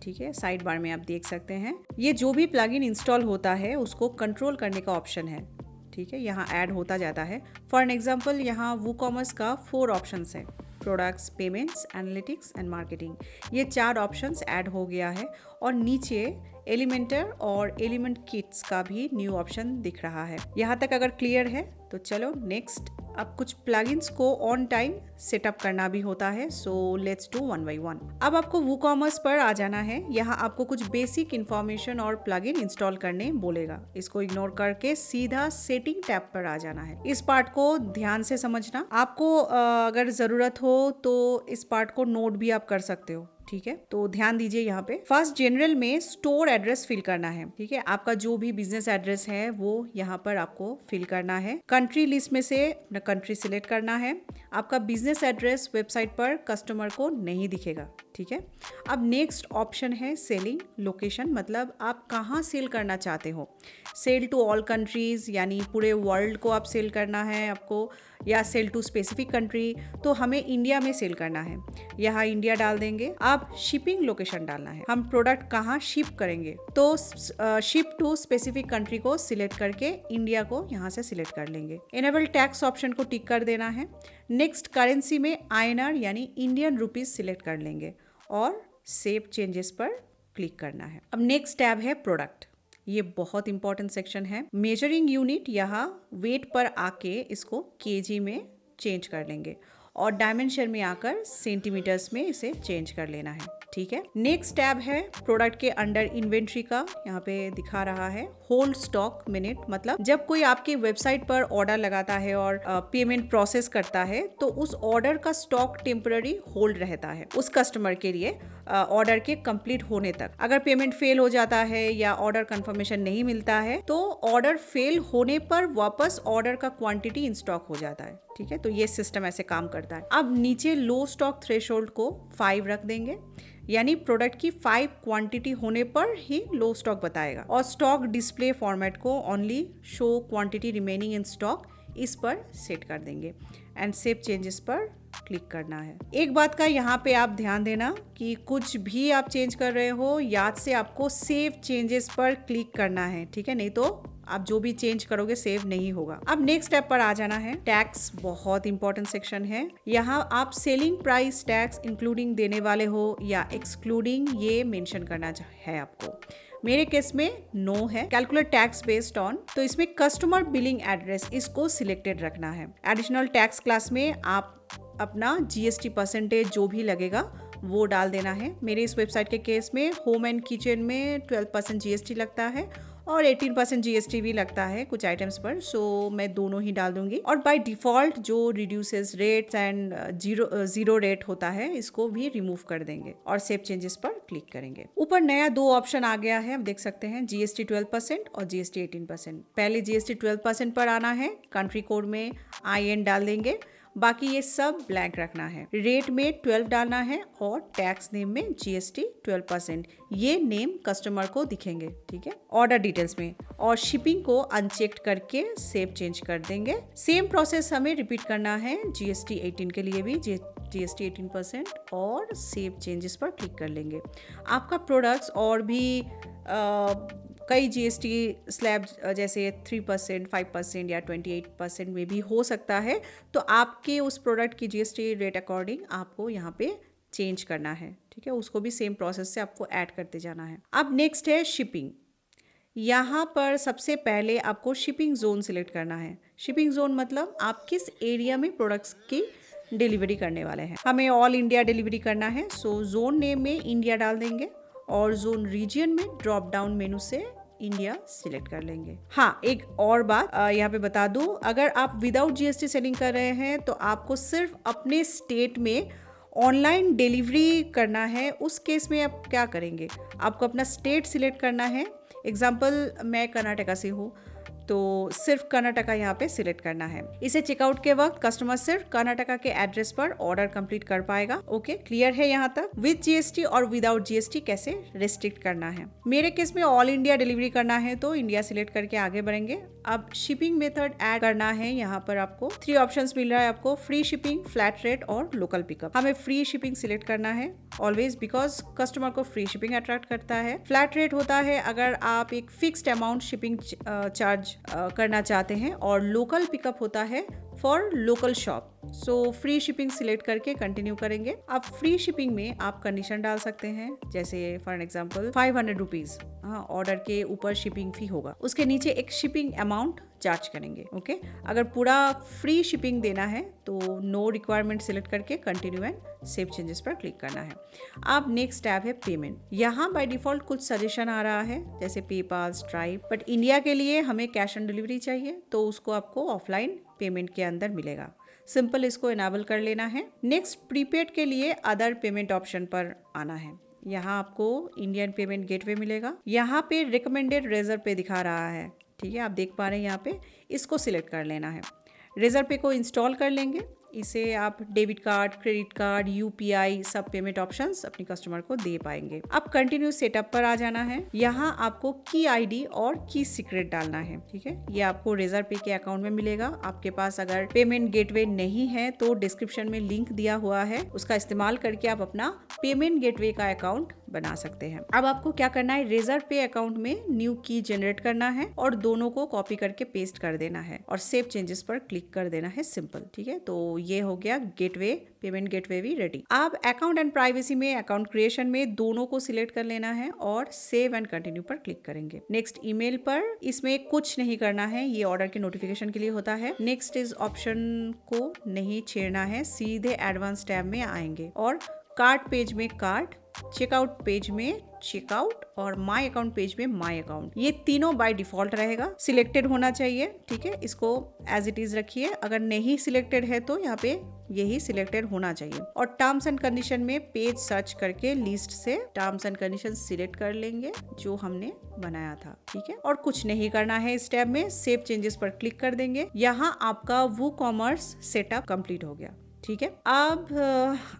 ठीक है, साइड बार में आप देख सकते हैं ये जो भी प्लगइन इंस्टॉल होता है उसको कंट्रोल करने का ऑप्शन है। ठीक है, यहाँ ऐड होता जाता है। फॉर एन एग्जाम्पल, यहाँ वूकॉमर्स का 4 ऑप्शंस है: products, payments, analytics and marketing. ये 4 ऑप्शंस ऐड हो गया है, और नीचे एलिमेंटर और एलिमेंट किट्स का भी न्यू ऑप्शन दिख रहा है। यहाँ तक अगर क्लियर है तो चलो नेक्स्ट। अब कुछ प्लगइन्स को ऑन टाइम सेटअप करना भी होता है, so let's do one by one. अब आपको वूकॉमर्स पर आ जाना है। यहाँ आपको कुछ बेसिक इंफॉर्मेशन और प्लगइन इंस्टॉल करने बोलेगा। इसको इग्नोर करके सीधा सेटिंग टैब पर आ जाना है। इस पार्ट को ध्यान से समझना। आपको अगर जरूरत हो तो इस पार्ट को नोट भी आप कर सकते हो। ठीक है, तो ध्यान दीजिए। यहाँ पे फर्स्ट जनरल में स्टोर एड्रेस फिल करना है। ठीक है, आपका जो भी बिजनेस एड्रेस है वो यहाँ पर आपको फिल करना है। कंट्री लिस्ट में से अपना कंट्री सिलेक्ट करना है। आपका बिजनेस एड्रेस वेबसाइट पर कस्टमर को नहीं दिखेगा। ठीक है, अब नेक्स्ट ऑप्शन है सेलिंग लोकेशन, मतलब आप कहाँ सेल करना चाहते हो। सेल टू ऑल कंट्रीज, यानी पूरे वर्ल्ड को आप सेल करना है आपको, या सेल टू स्पेसिफिक कंट्री। तो हमें इंडिया में सेल करना है, यहाँ इंडिया डाल देंगे। अब शिपिंग लोकेशन डालना है, हम प्रोडक्ट कहाँ शिप करेंगे, तो शिप टू स्पेसिफिक कंट्री को सिलेक्ट करके इंडिया को यहाँ से सिलेक्ट कर लेंगे। इनेबल टैक्स ऑप्शन को टिक कर देना है। नेक्स्ट करेंसी में INR यानी इंडियन रुपीज सिलेक्ट कर लेंगे, और सेव चेंजेस पर क्लिक करना है। अब नेक्स्ट टैब है प्रोडक्ट। ये बहुत इंपॉर्टेंट सेक्शन है। मेजरिंग यूनिट, यहाँ वेट पर आके इसको केजी में चेंज कर लेंगे, और डायमेंशन में आकर सेंटीमीटर्स में इसे चेंज कर लेना है। ठीक है, नेक्स्ट टैब है प्रोडक्ट के अंडर इन्वेंट्री का। यहाँ पे दिखा रहा है होल्ड स्टॉक मिनट, मतलब जब कोई आपकी वेबसाइट पर ऑर्डर लगाता है और पेमेंट प्रोसेस करता है तो उस ऑर्डर का स्टॉक टेम्पररी होल्ड रहता है उस कस्टमर के लिए ऑर्डर के कंप्लीट होने तक। अगर पेमेंट फेल हो जाता है या ऑर्डर कंफर्मेशन नहीं मिलता है तो ऑर्डर फेल होने पर वापस ऑर्डर का क्वांटिटी इन स्टॉक हो जाता है। ठीक है, तो ये सिस्टम ऐसे काम करता है। अब नीचे लो स्टॉक थ्रेशोल्ड को 5 रख देंगे, यानी प्रोडक्ट की 5 क्वांटिटी होने पर ही लो स्टॉक बताएगा। और स्टॉक डिस्प्ले फॉर्मेट को only show quantity remaining in stock, इस पर सेट कर देंगे, एंड सेव चेंजेस पर क्लिक करना है। एक बात का यहाँ पे आप ध्यान देना कि कुछ भी आप चेंज कर रहे हो, याद से आपको सेव चेंजेस पर क्लिक करना है। ठीक है, नहीं तो आप जो भी चेंज करोगे सेव नहीं होगा। अब नेक्स्ट स्टेप पर आ जाना है। टैक्स बहुत इंपॉर्टेंट सेक्शन है। यहाँ आप सेलिंग प्राइस टैक्स इंक्लूडिंग देने वाले हो या एक्सक्लूडिंग, ये मेंशन करना है आपको। मेरे केस में नो है। कैलकुलेट टैक्स बेस्ड ऑन, तो इसमें कस्टमर बिलिंग एड्रेस इसको सिलेक्टेड रखना है। एडिशनल टैक्स क्लास में आप अपना GST परसेंटेज जो भी लगेगा वो डाल देना है। मेरे इस वेबसाइट के केस में होम एंड किचन में 12% GST लगता है और 18% GST भी लगता है कुछ आइटम्स पर, सो मैं दोनों ही डाल दूंगी। और बाय डिफॉल्ट जो reduces rates and zero rate होता है इसको भी रिमूव कर देंगे और सेव चेंजेस पर क्लिक करेंगे। ऊपर नया 2 ऑप्शन आ गया है, आप देख सकते हैं, GST 12% और GST 18%। पहले GST 12% पर आना है, कंट्री कोड में IN डाल देंगे, बाकी ये सब ब्लैंक रखना है। रेट में 12 डालना है और टैक्स नेम में GST 12%, ये नेम कस्टमर को दिखेंगे। ठीक है, ऑर्डर डिटेल्स में, और शिपिंग को अनचेक्ड करके सेव चेंज कर देंगे। सेम प्रोसेस हमें रिपीट करना है GST 18 के लिए भी, GST 18% और सेव चेंजेस पर क्लिक कर लेंगे। आपका प्रोडक्ट्स और भी कई GST स्लैब जैसे 3%, 5% या 28% में भी हो सकता है, तो आपके उस प्रोडक्ट की GST रेट अकॉर्डिंग आपको यहाँ पे चेंज करना है। ठीक है, उसको भी सेम प्रोसेस से आपको ऐड करते जाना है। अब नेक्स्ट है शिपिंग। यहाँ पर सबसे पहले आपको शिपिंग जोन सिलेक्ट करना है। शिपिंग जोन मतलब आप किस एरिया में प्रोडक्ट्स की डिलीवरी करने वाले हैं। हमें ऑल इंडिया डिलीवरी करना है, सो जोन नेम में इंडिया डाल देंगे और जोन रीजन में ड्रॉप डाउन मेनू से इंडिया सिलेक्ट कर लेंगे। हाँ, एक और बात यहाँ पे बता दूं, अगर आप विदाउट GST सेलिंग कर रहे हैं तो आपको सिर्फ अपने स्टेट में ऑनलाइन डिलीवरी करना है उस केस में आप क्या करेंगे, आपको अपना स्टेट सिलेक्ट करना है। एग्जाम्पल मैं कर्नाटका से हूँ तो सिर्फ कर्नाटका यहाँ पे सिलेक्ट करना है। इसे चेकआउट के वक्त कस्टमर सिर्फ कर्नाटका के एड्रेस पर ऑर्डर कंप्लीट कर पाएगा। ओके, क्लियर है यहाँ तक। विद जीएसटी और विदाउट जीएसटी कैसे रिस्ट्रिक्ट करना है। मेरे केस में ऑल इंडिया डिलीवरी करना है तो इंडिया सिलेक्ट करके आगे बढ़ेंगे। अब शिपिंग मेथड ऐड करना है। यहाँ पर आपको 3 ऑप्शंस मिल रहा है आपको, फ्री शिपिंग, फ्लैट रेट और लोकल पिकअप। हमें फ्री शिपिंग सिलेक्ट करना है ऑलवेज, बिकॉज कस्टमर को फ्री शिपिंग अट्रैक्ट करता है। फ्लैट रेट होता है अगर आप एक फिक्स्ड अमाउंट शिपिंग चार्ज करना चाहते हैं, और लोकल पिकअप होता है for local shop. So free shipping select करके कंटिन्यू करेंगे। अब फ्री शिपिंग में आप कंडीशन डाल सकते हैं, जैसे फॉर एग्जांपल 500 रुपीज ऑर्डर के ऊपर शिपिंग फी होगा, उसके नीचे एक शिपिंग अमाउंट चार्ज करेंगे। ओके, अगर पूरा फ्री शिपिंग देना है तो नो रिक्वायरमेंट सिलेक्ट करके कंटिन्यू एंड सेव चेंजेस पर क्लिक करना है। अब नेक्स्ट टैब है पेमेंट। यहाँ बाय डिफॉल्ट कुछ सजेशन आ रहा है जैसे पेपाल, स्ट्राइप, बट इंडिया के लिए हमें कैश ऑन डिलीवरी चाहिए तो उसको आपको ऑफलाइन पेमेंट के अंदर मिलेगा। सिंपल इसको इनेबल कर लेना है। नेक्स्ट प्रीपेड के लिए अदर पेमेंट ऑप्शन पर आना है। यहाँ आपको इंडियन पेमेंट गेटवे मिलेगा। यहाँ पे रिकमेंडेड रेजर पे दिखा रहा है, ठीक है, आप देख पा रहे हैं यहाँ पे, इसको सिलेक्ट कर लेना है। रेजर पे को इंस्टॉल कर लेंगे। इसे आप debit card, credit card, UPI सब पेमेंट ऑप्शंस अपने कस्टमर को दे पाएंगे। अब कंटिन्यू सेटअप पर आ जाना है। यहाँ आपको की आईडी और की सीक्रेट डालना है, ठीक है। ये आपको रेजर पे के अकाउंट में मिलेगा। आपके पास अगर पेमेंट गेटवे नहीं है तो डिस्क्रिप्शन में लिंक दिया हुआ है, उसका इस्तेमाल करके आप अपना पेमेंट गेटवे का अकाउंट बना सकते हैं। अब आपको क्या करना है, रेजर पे अकाउंट में न्यू की जनरेट करना है और दोनों को कॉपी करके पेस्ट कर देना है और सेव चेंजेस पर क्लिक कर देना है। सिंपल, ठीक है। तो ये हो गया गेटवे, पेमेंट गेटवे भी रेडी। अब अकाउंट एंड प्राइवेसी में, अकाउंट क्रिएशन में दोनों को सिलेक्ट कर लेना है और सेव एंड कंटिन्यू पर क्लिक करेंगे। नेक्स्ट ईमेल पर, इसमें कुछ नहीं करना है, ये ऑर्डर के नोटिफिकेशन के लिए होता है। नेक्स्ट इस ऑप्शन को नहीं छेड़ना है, सीधे एडवांस टैब में आएंगे और कार्ट पेज में कार्ट, चेकआउट पेज में चेकआउट और माय अकाउंट पेज में माय अकाउंट। ये तीनों बाय डिफॉल्ट रहेगा, सिलेक्टेड होना चाहिए, ठीक है। इसको एज इट इज रखिए। अगर नहीं सिलेक्टेड है तो यहाँ पे यही सिलेक्टेड होना चाहिए। और टर्म्स एंड कंडीशन में पेज सर्च करके लिस्ट से टर्म्स एंड कंडीशन सिलेक्ट कर लेंगे जो हमने बनाया था, ठीक है। और कुछ नहीं करना है इस टैब में, सेव चेंजेस पर क्लिक कर देंगे। यहाँ आपका वूकॉमर्स सेटअप कंप्लीट हो गया, ठीक है। अब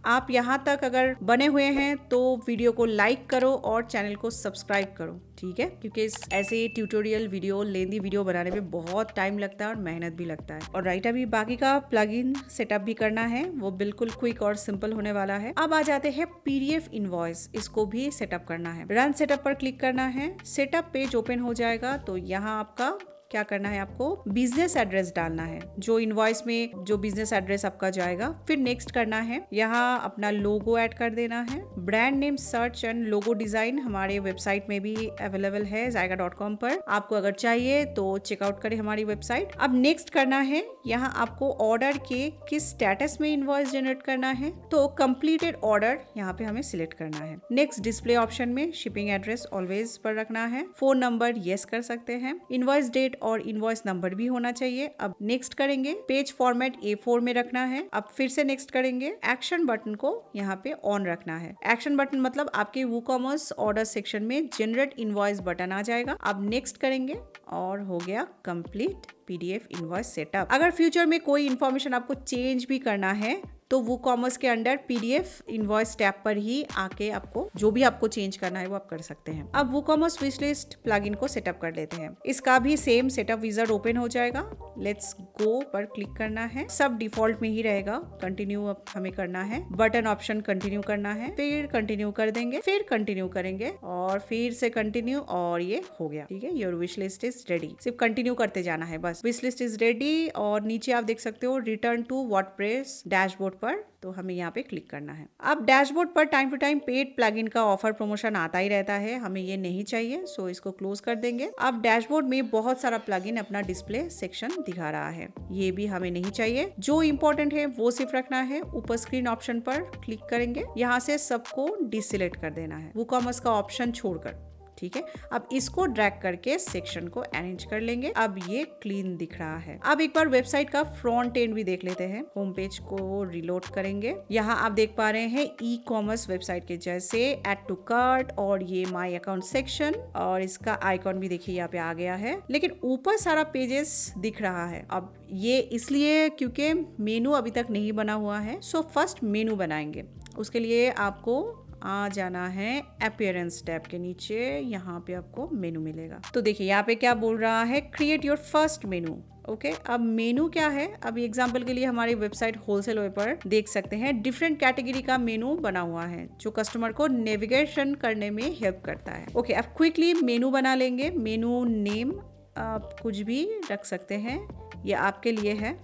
आप यहाँ तक अगर बने हुए हैं तो वीडियो को लाइक करो और चैनल को सब्सक्राइब करो, ठीक है, क्योंकि ऐसे ट्यूटोरियल वीडियो, लेंदी वीडियो बनाने में बहुत टाइम लगता है और मेहनत भी लगता है। और राइट, अभी बाकी का प्लगइन सेटअप भी करना है, वो बिल्कुल क्विक और सिंपल होने वाला है। अब आ जाते हैं पीडीएफ इनवॉइस, इसको भी सेटअप करना है। रन सेटअप पर क्लिक करना है, सेटअप पेज ओपन हो जाएगा। तो यहाँ आपका क्या करना है, आपको बिजनेस एड्रेस डालना है, जो इनवॉइस में जो बिजनेस एड्रेस आपका जाएगा। फिर नेक्स्ट करना है, यहाँ अपना लोगो ऐड कर देना है। Brand name search and logo design हमारे वेबसाइट में भी अवेलेबल है zyga.com पर, आपको अगर चाहिए तो चेकआउट करें हमारी वेबसाइट। अब नेक्स्ट करना है, यहाँ आपको ऑर्डर के किस स्टेटस में इनवॉइस जनरेट करना है, तो कंप्लीटेड ऑर्डर यहाँ पे हमें सिलेक्ट करना है। नेक्स्ट डिस्प्ले ऑप्शन में शिपिंग एड्रेस ऑलवेज पर रखना है। फोन नंबर यस कर सकते हैं। इनवॉइस डेट और इनवॉइस नंबर भी होना चाहिए। अब नेक्स्ट करेंगे, पेज फॉर्मेट A4 में रखना है। अब फिर से नेक्स्ट करेंगे, एक्शन बटन को यहाँ पे ऑन रखना है। एक्शन बटन मतलब आपके वूकॉमर्स ऑर्डर सेक्शन में जनरेट इनवॉइस बटन आ जाएगा। अब नेक्स्ट करेंगे और हो गया कंप्लीट पीडीएफ इनवॉइस सेटअप। अगर फ्यूचर में कोई इंफॉर्मेशन आपको चेंज भी करना है तो वूकॉमर्स के अंडर पीडीएफ इनवॉइस टैब पर ही आके आपको जो भी आपको चेंज करना है वो आप कर सकते हैं। अब वूकॉमर्स विश लिस्ट प्लगइन को सेटअप कर लेते हैं। इसका भी सेम सेटअप विजार्ड ओपन हो जाएगा। लेट्स गो पर क्लिक करना है, सब डिफॉल्ट में ही रहेगा। कंटिन्यू अब हमें करना है, बटन ऑप्शन कंटिन्यू करना है, फिर कंटिन्यू कर देंगे, फिर कंटिन्यू करेंगे और फिर से कंटिन्यू, और ये हो गया, ठीक है। Your wish list is ready. सिर्फ कंटिन्यू करते जाना है बस। विश लिस्ट इज रेडी और नीचे आप देख सकते हो रिटर्न टू वर्डप्रेस डैशबोर्ड पर, तो हमें यहाँ पे क्लिक करना है। अब डैशबोर्ड पर time to time paid plugin का ऑफर प्रमोशन आता ही रहता है, हमें ये नहीं चाहिए, सो इसको क्लोज कर देंगे। अब डैशबोर्ड में बहुत सारा प्लगइन अपना डिस्प्ले सेक्शन दिखा रहा है, ये भी हमें नहीं चाहिए। जो इंपॉर्टेंट है वो सिर्फ रखना है। ऊपर स्क्रीन ऑप्शन पर क्लिक करेंगे, यहाँ से सबको डिसलेक्ट कर देना है, वूकॉमर्स का ऑप्शन छोड़कर, ठीक है। अब इसको ड्रैग करके सेक्शन को अरेंज कर लेंगे। अब ये क्लीन दिख रहा है। अब एक बार वेबसाइट का फ्रंट एंड भी देख लेते हैं। होम पेज को रिलोड करेंगे। यहाँ आप देख पा रहे हैं ई कॉमर्स वेबसाइट के जैसे ऐड टू कार्ट और ये माई अकाउंट सेक्शन, और इसका आइकॉन भी देखिए यहाँ पे आ गया है, लेकिन ऊपर सारा पेजेस दिख रहा है। अब ये इसलिए क्योंकि मेनू अभी तक नहीं बना हुआ है। सो फर्स्ट मेनू बनाएंगे। उसके लिए आपको आ जाना है अपीयरेंस टैब के नीचे। यहाँ पे आपको मेनू मिलेगा। तो देखिए यहाँ पे क्या बोल रहा है, create your first menu. Okay, अब मेनू क्या है, अभी एग्जांपल के लिए हमारी वेबसाइट होलसेल वेब पर देख सकते हैं डिफरेंट कैटेगरी का मेनू बना हुआ है जो कस्टमर को नेविगेशन करने में हेल्प करता है। ओके, अब क्विकली मेनू बना लेंगे। मेनू नेम आप कुछ भी रख सकते हैं, ये आपके लिए है।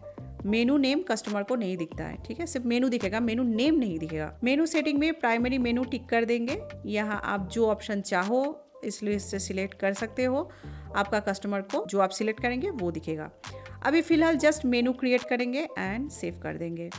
मेनू नेम कस्टमर को नहीं दिखता है, ठीक है, सिर्फ मेनू दिखेगा, मेनू नेम नहीं दिखेगा। मेनू सेटिंग में प्राइमरी मेनू टिक कर देंगे। यहाँ आप जो ऑप्शन चाहो इस लिस्ट से सिलेक्ट कर सकते हो। आपका कस्टमर को जो आप सिलेक्ट करेंगे वो दिखेगा। अभी फिलहाल जस्ट मेनू क्रिएट करेंगे एंड सेव कर देंगे।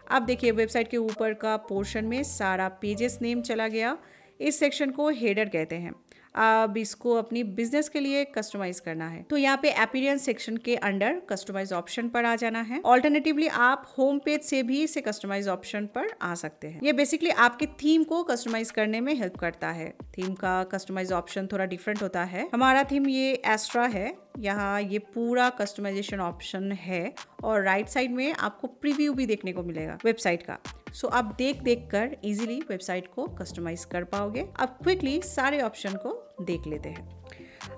अब देखिए वेबसाइट के ऊपर का पोर्शन में सारा पेजेस नेम चला गया। इस सेक्शन को हेडर कहते हैं। अब इसको अपनी बिजनेस के लिए कस्टमाइज करना है, तो यहाँ पे अपीयरेंस सेक्शन के अंडर कस्टमाइज ऑप्शन पर आ जाना है। ऑल्टरनेटिवली आप होम पेज से भी इसे कस्टमाइज ऑप्शन पर आ सकते हैं। ये बेसिकली आपके थीम को कस्टमाइज करने में हेल्प करता है। थीम का कस्टमाइज ऑप्शन थोड़ा डिफरेंट होता है। हमारा थीम ये एस्ट्रा है। यहाँ ये पूरा कस्टमाइजेशन ऑप्शन है और राइट साइड में आपको प्रीव्यू भी देखने को मिलेगा वेबसाइट का। सो आप देख कर इजीली वेबसाइट को कस्टमाइज कर पाओगे। अब क्विकली सारे ऑप्शन को देख लेते हैं।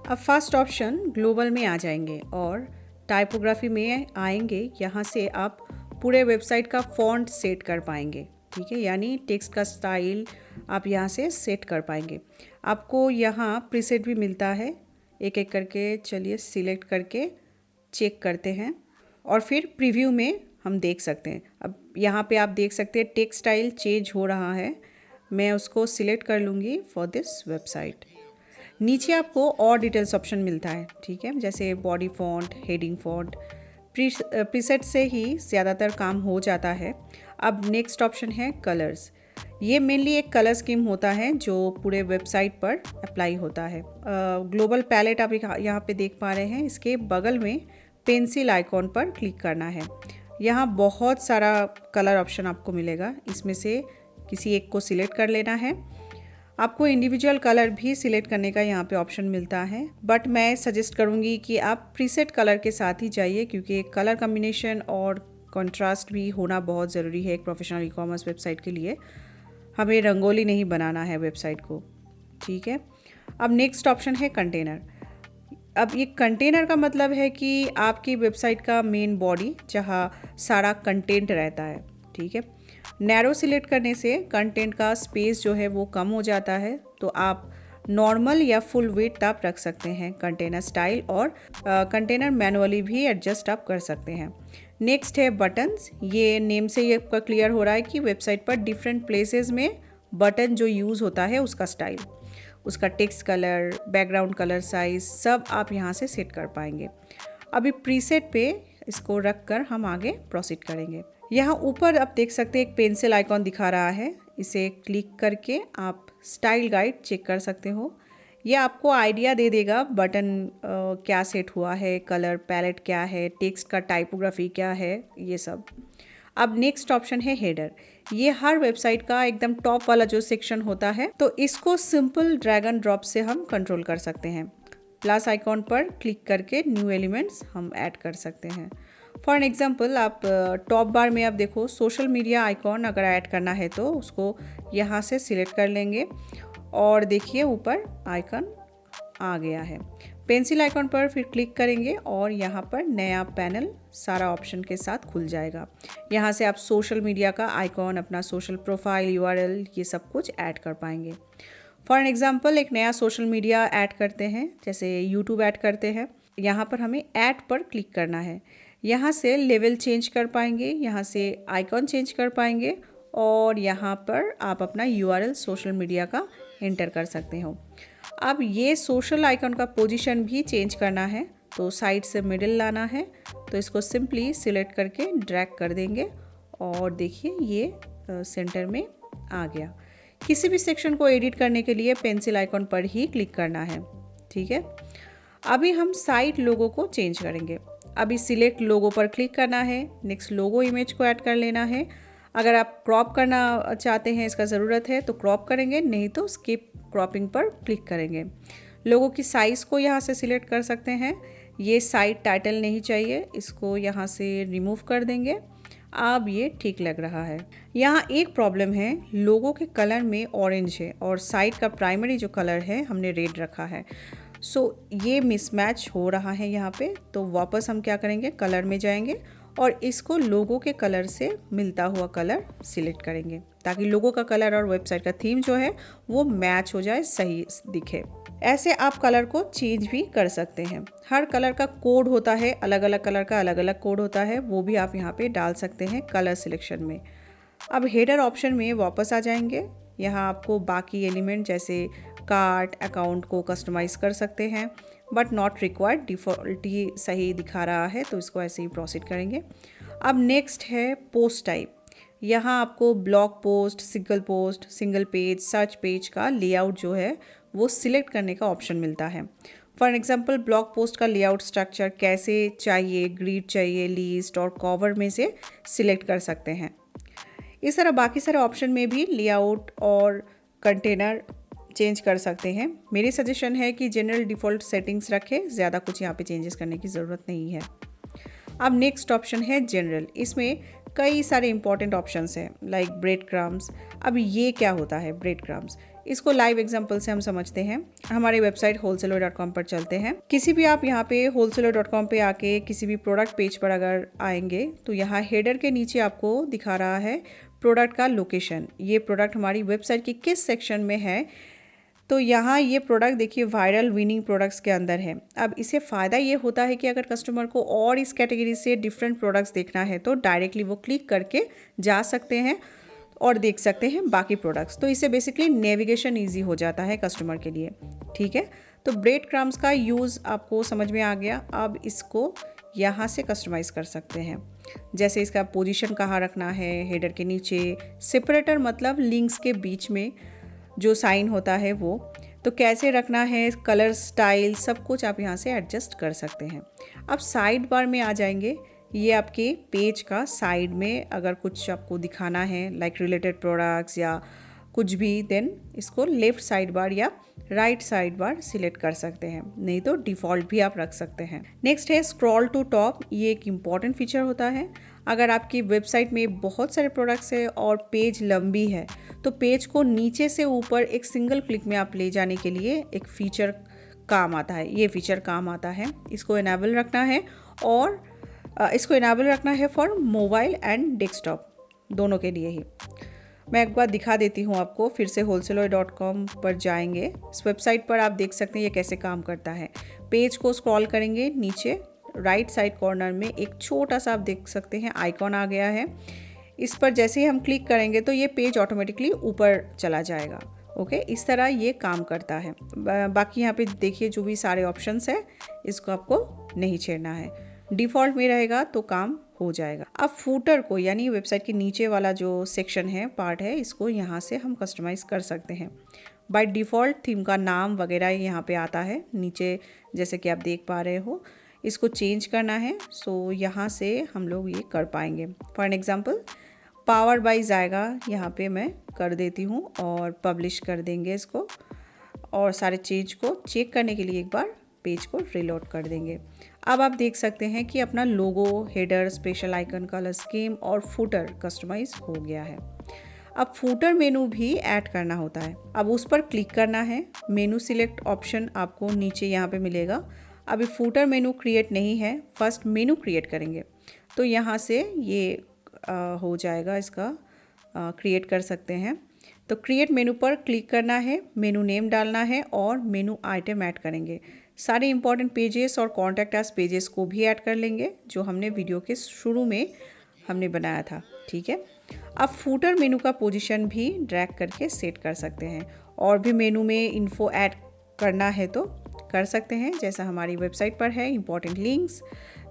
अब फर्स्ट ऑप्शन ग्लोबल में आ जाएंगे और टाइपोग्राफी में आएंगे। यहाँ से आप पूरे वेबसाइट का फॉन्ट सेट कर पाएंगे, ठीक है, यानी टेक्स्ट का स्टाइल आप यहाँ से सेट कर पाएंगे। आपको यहाँ प्रीसेट भी मिलता है। एक एक करके चलिए सिलेक्ट करके चेक करते हैं और फिर प्रीव्यू में हम देख सकते हैं। अब यहाँ पे आप देख सकते हैं टेक्स्ट स्टाइल चेंज हो रहा है। मैं उसको सिलेक्ट कर लूँगी फॉर दिस वेबसाइट। नीचे आपको और डिटेल्स ऑप्शन मिलता है, ठीक है, जैसे body font, heading font. Preset से ही ज़्यादातर काम हो जाता है। अब नेक्स्ट ऑप्शन है कलर्स। ये मेनली एक कलर स्कीम होता है जो पूरे वेबसाइट पर अप्लाई होता है। ग्लोबल पैलेट आप यहाँ पे देख पा रहे हैं। इसके बगल में पेंसिल आइकॉन पर क्लिक करना है। यहाँ बहुत सारा कलर ऑप्शन आपको मिलेगा, इसमें से किसी एक को सिलेक्ट कर लेना है। आपको इंडिविजुअल कलर भी सिलेक्ट करने का यहाँ पे ऑप्शन मिलता है, बट मैं सजेस्ट करूँगी कि आप प्रीसेट कलर के साथ ही जाइए, क्योंकि कलर कम्बिनेशन और कंट्रास्ट भी होना बहुत ज़रूरी है एक प्रोफेशनल ई कॉमर्स वेबसाइट के लिए। हमें रंगोली नहीं बनाना है वेबसाइट को, ठीक है। अब नेक्स्ट ऑप्शन है कंटेनर। अब ये कंटेनर का मतलब है कि आपकी वेबसाइट का मेन बॉडी जहाँ सारा कंटेंट रहता है, ठीक है। नैरो सिलेक्ट करने से कंटेंट का स्पेस जो है वो कम हो जाता है, तो आप नॉर्मल या फुल विड्थ आप रख सकते हैं कंटेनर स्टाइल, और कंटेनर मैनुअली भी एडजस्ट आप कर सकते हैं। नेक्स्ट है बटन्स। ये नेम से ये आपका क्लियर हो रहा है कि वेबसाइट पर डिफरेंट प्लेसेस में बटन जो यूज़ होता है उसका स्टाइल, उसका text colour, background colour size सब आप यहाँ से सेट कर पाएंगे। अभी प्रीसेट पे इसको रख कर हम आगे प्रोसीड करेंगे। यहाँ ऊपर आप देख सकते हैं एक पेंसिल आइकॉन दिखा रहा है। इसे क्लिक करके आप स्टाइल गाइड चेक कर सकते हो। ये आपको आइडिया दे देगा बटन क्या सेट हुआ है, कलर पैलेट क्या है, टेक्स्ट का टाइपोग्राफी क्या है, ये सब। अब नेक्स्ट ऑप्शन है हेडर। ये हर वेबसाइट का एकदम टॉप वाला जो सेक्शन होता है, तो इसको सिंपल ड्रैग एंड ड्रॉप से हम कंट्रोल कर सकते हैं। प्लस आइकॉन पर क्लिक करके न्यू एलिमेंट्स हम ऐड कर सकते हैं। फॉर एग्जांपल आप टॉप बार में आप देखो सोशल मीडिया आइकॉन अगर ऐड करना है तो उसको यहाँ से सिलेक्ट कर लेंगे और देखिए ऊपर आइकन आ गया है। पेंसिल आइकन पर फिर क्लिक करेंगे और यहाँ पर नया पैनल सारा ऑप्शन के साथ खुल जाएगा। यहाँ से आप सोशल मीडिया का आइकॉन, अपना सोशल प्रोफाइल, यूआरएल, ये सब कुछ ऐड कर पाएंगे। फॉर एग्जांपल एक नया सोशल मीडिया ऐड करते हैं, जैसे यूट्यूब ऐड करते हैं। यहाँ पर हमें ऐड पर क्लिक करना है। यहाँ से लेवल चेंज कर पाएंगे, यहाँ से आइकॉन चेंज कर पाएंगे और यहाँ पर आप अपना यूआरएल सोशल मीडिया का एंटर कर सकते हो। अब ये सोशल आइकॉन का पोजीशन भी चेंज करना है, तो साइड से मिडिल लाना है, तो इसको सिंपली सिलेक्ट करके ड्रैग कर देंगे और देखिए ये सेंटर में आ गया। किसी भी सेक्शन को एडिट करने के लिए पेंसिल आइकॉन पर ही क्लिक करना है। ठीक है, अभी हम साइट लोगो को चेंज करेंगे। अभी सिलेक्ट लोगो पर क्लिक करना है। नेक्स्ट लोगो इमेज को ऐड कर लेना है। अगर आप क्रॉप करना चाहते हैं, इसका ज़रूरत है तो क्रॉप करेंगे, नहीं तो स्किप क्रॉपिंग पर क्लिक करेंगे। लोगो की साइज़ को यहाँ से सिलेक्ट कर सकते हैं। ये साइट टाइटल नहीं चाहिए, इसको यहाँ से रिमूव कर देंगे। अब ये ठीक लग रहा है। यहाँ एक प्रॉब्लम है, लोगो के कलर में ऑरेंज है और साइट का प्राइमरी जो कलर है हमने रेड रखा है। सो ये मिसमैच हो रहा है यहाँ पे। तो वापस हम क्या करेंगे, कलर में जाएंगे और इसको लोगो के कलर से मिलता हुआ कलर सिलेक्ट करेंगे, ताकि लोगो का कलर और वेबसाइट का थीम जो है वो मैच हो जाए, सही दिखे। ऐसे आप कलर को चेंज भी कर सकते हैं। हर कलर का कोड होता है, अलग अलग कलर का अलग अलग कोड होता है, वो भी आप यहाँ पे डाल सकते हैं कलर सिलेक्शन में। अब हेडर ऑप्शन में वापस आ जाएंगे। यहाँ आपको बाकी एलिमेंट जैसे कार्ट, अकाउंट को कस्टमाइज कर सकते हैं, बट नॉट रिक्वायर्ड, डिफ़ॉल्ट ही सही दिखा रहा है तो इसको ऐसे ही प्रोसीड करेंगे। अब नेक्स्ट है पोस्ट टाइप। यहाँ आपको blog post, single page, search page का लेआउट जो है वो सिलेक्ट करने का ऑप्शन मिलता है। फॉर एग्जांपल ब्लॉग पोस्ट का लेआउट स्ट्रक्चर कैसे चाहिए, ग्रिड चाहिए, लिस्ट और कवर में से सिलेक्ट कर सकते हैं। इस तरह बाकी सारे ऑप्शन में भी लेआउट और कंटेनर चेंज कर सकते हैं। मेरी सजेशन है कि जनरल डिफ़ॉल्ट सेटिंग्स रखें, ज़्यादा कुछ यहाँ पे चेंजेस करने की ज़रूरत नहीं है। अब नेक्स्ट ऑप्शन है जनरल। इसमें कई सारे इंपॉर्टेंट ऑप्शंस हैं, लाइक ब्रेड क्रम्स। अब ये क्या होता है ब्रेड क्रम्स, इसको लाइव एग्जांपल से हम समझते हैं। हमारी वेबसाइट wholesaler.com पर चलते हैं। किसी भी आप यहाँ पे wholesaler.com पे आके किसी भी प्रोडक्ट पेज पर अगर आएंगे तो यहाँ हेडर के नीचे आपको दिखा रहा है प्रोडक्ट का लोकेशन। ये प्रोडक्ट हमारी वेबसाइट की किस सेक्शन में है। तो यहाँ ये प्रोडक्ट देखिए वायरल विनिंग प्रोडक्ट्स के अंदर है। अब इससे फ़ायदा ये होता है कि अगर कस्टमर को और इस कैटेगरी से डिफरेंट प्रोडक्ट्स देखना है तो डायरेक्टली वो क्लिक करके जा सकते हैं और देख सकते हैं बाकी प्रोडक्ट्स। तो इससे बेसिकली नेविगेशन ईजी हो जाता है कस्टमर के लिए। ठीक है, तो ब्रेड क्रम्स का यूज़ आपको समझ में आ गया। अब इसको यहाँ से कस्टमाइज़ कर सकते हैं, जैसे इसका पोजीशन कहाँ रखना है, हेडर के नीचे, सेपरेटर मतलब लिंक्स के बीच में जो साइन होता है वो, तो कैसे रखना है, कलर स्टाइल सब कुछ आप यहाँ से एडजस्ट कर सकते हैं। अब साइड बार में आ जाएंगे। ये आपके पेज का साइड में अगर कुछ आपको दिखाना है लाइक रिलेटेड प्रोडक्ट्स या कुछ भी, देन इसको लेफ़्ट साइड बार या राइट साइड बार सिलेक्ट कर सकते हैं, नहीं तो डिफ़ॉल्ट भी आप रख सकते हैं। नेक्स्ट है स्क्रॉल टू टॉप। ये एक इम्पॉर्टेंट फीचर होता है। अगर आपकी वेबसाइट में बहुत सारे प्रोडक्ट्स है और पेज लंबी है तो पेज को नीचे से ऊपर एक सिंगल क्लिक में आप ले जाने के लिए एक फ़ीचर काम आता है। ये फीचर काम आता है, इसको इनेबल रखना है और इसको इनेबल रखना है फॉर मोबाइल एंड डेस्कटॉप दोनों के लिए ही। मैं एक बार दिखा देती हूँ आपको। फिर से wholesaler.com पर जाएंगे। इस वेबसाइट पर आप देख सकते हैं ये कैसे काम करता है। पेज को स्क्रॉल करेंगे, नीचे राइट साइड कॉर्नर में एक छोटा सा आप देख सकते हैं आइकॉन आ गया है। इस पर जैसे ही हम क्लिक करेंगे तो ये पेज ऑटोमेटिकली ऊपर चला जाएगा। ओके, इस तरह ये काम करता है। बाकी यहाँ पे देखिए जो भी सारे ऑप्शंस है इसको आपको नहीं छेड़ना है, डिफ़ॉल्ट में रहेगा तो काम हो जाएगा। अब फूटर को यानी वेबसाइट के नीचे वाला जो सेक्शन है, पार्ट है, इसको यहाँ से हम कस्टमाइज़ कर सकते हैं। बाय डिफ़ॉल्ट थीम का नाम वगैरह यहाँ पे आता है नीचे, जैसे कि आप देख पा रहे हो। इसको चेंज करना है सो यहाँ से हम लोग ये कर पाएंगे। फॉर एग्जांपल पावर बाय जाएगा, यहाँ पे मैं कर देती हूँ और पब्लिश कर देंगे इसको। और सारे चेंज को चेक करने के लिए एक बार पेज को रिलोड कर देंगे। अब आप देख सकते हैं कि अपना logo, header, special icon, colour scheme और फूटर कस्टमाइज हो गया है। अब फूटर मेनू भी ऐड करना होता है। अब उस पर क्लिक करना है। मेनू सिलेक्ट ऑप्शन आपको नीचे यहाँ पे मिलेगा। अभी फूटर मेनू क्रिएट नहीं है, फर्स्ट मेनू क्रिएट करेंगे तो यहाँ से ये हो जाएगा, इसका क्रिएट कर सकते हैं। तो क्रिएट मेनू पर क्लिक करना है, मेनू नेम डालना है और मेनू आइटम ऐड करेंगे। सारे इंपॉर्टेंट पेजेस और कॉन्टैक्ट अस पेजेस को भी ऐड कर लेंगे जो हमने वीडियो के शुरू में हमने बनाया था। ठीक है, अब फूटर मेनू का पोजीशन भी ड्रैग करके सेट कर सकते हैं। और भी मेनू में इन्फो ऐड करना है तो कर सकते हैं, जैसा हमारी वेबसाइट पर है, इंपॉर्टेंट लिंक्स,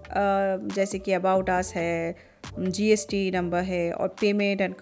जैसे कि अबाउट अस है, जीएसटी नंबर है और पेमेंट एंड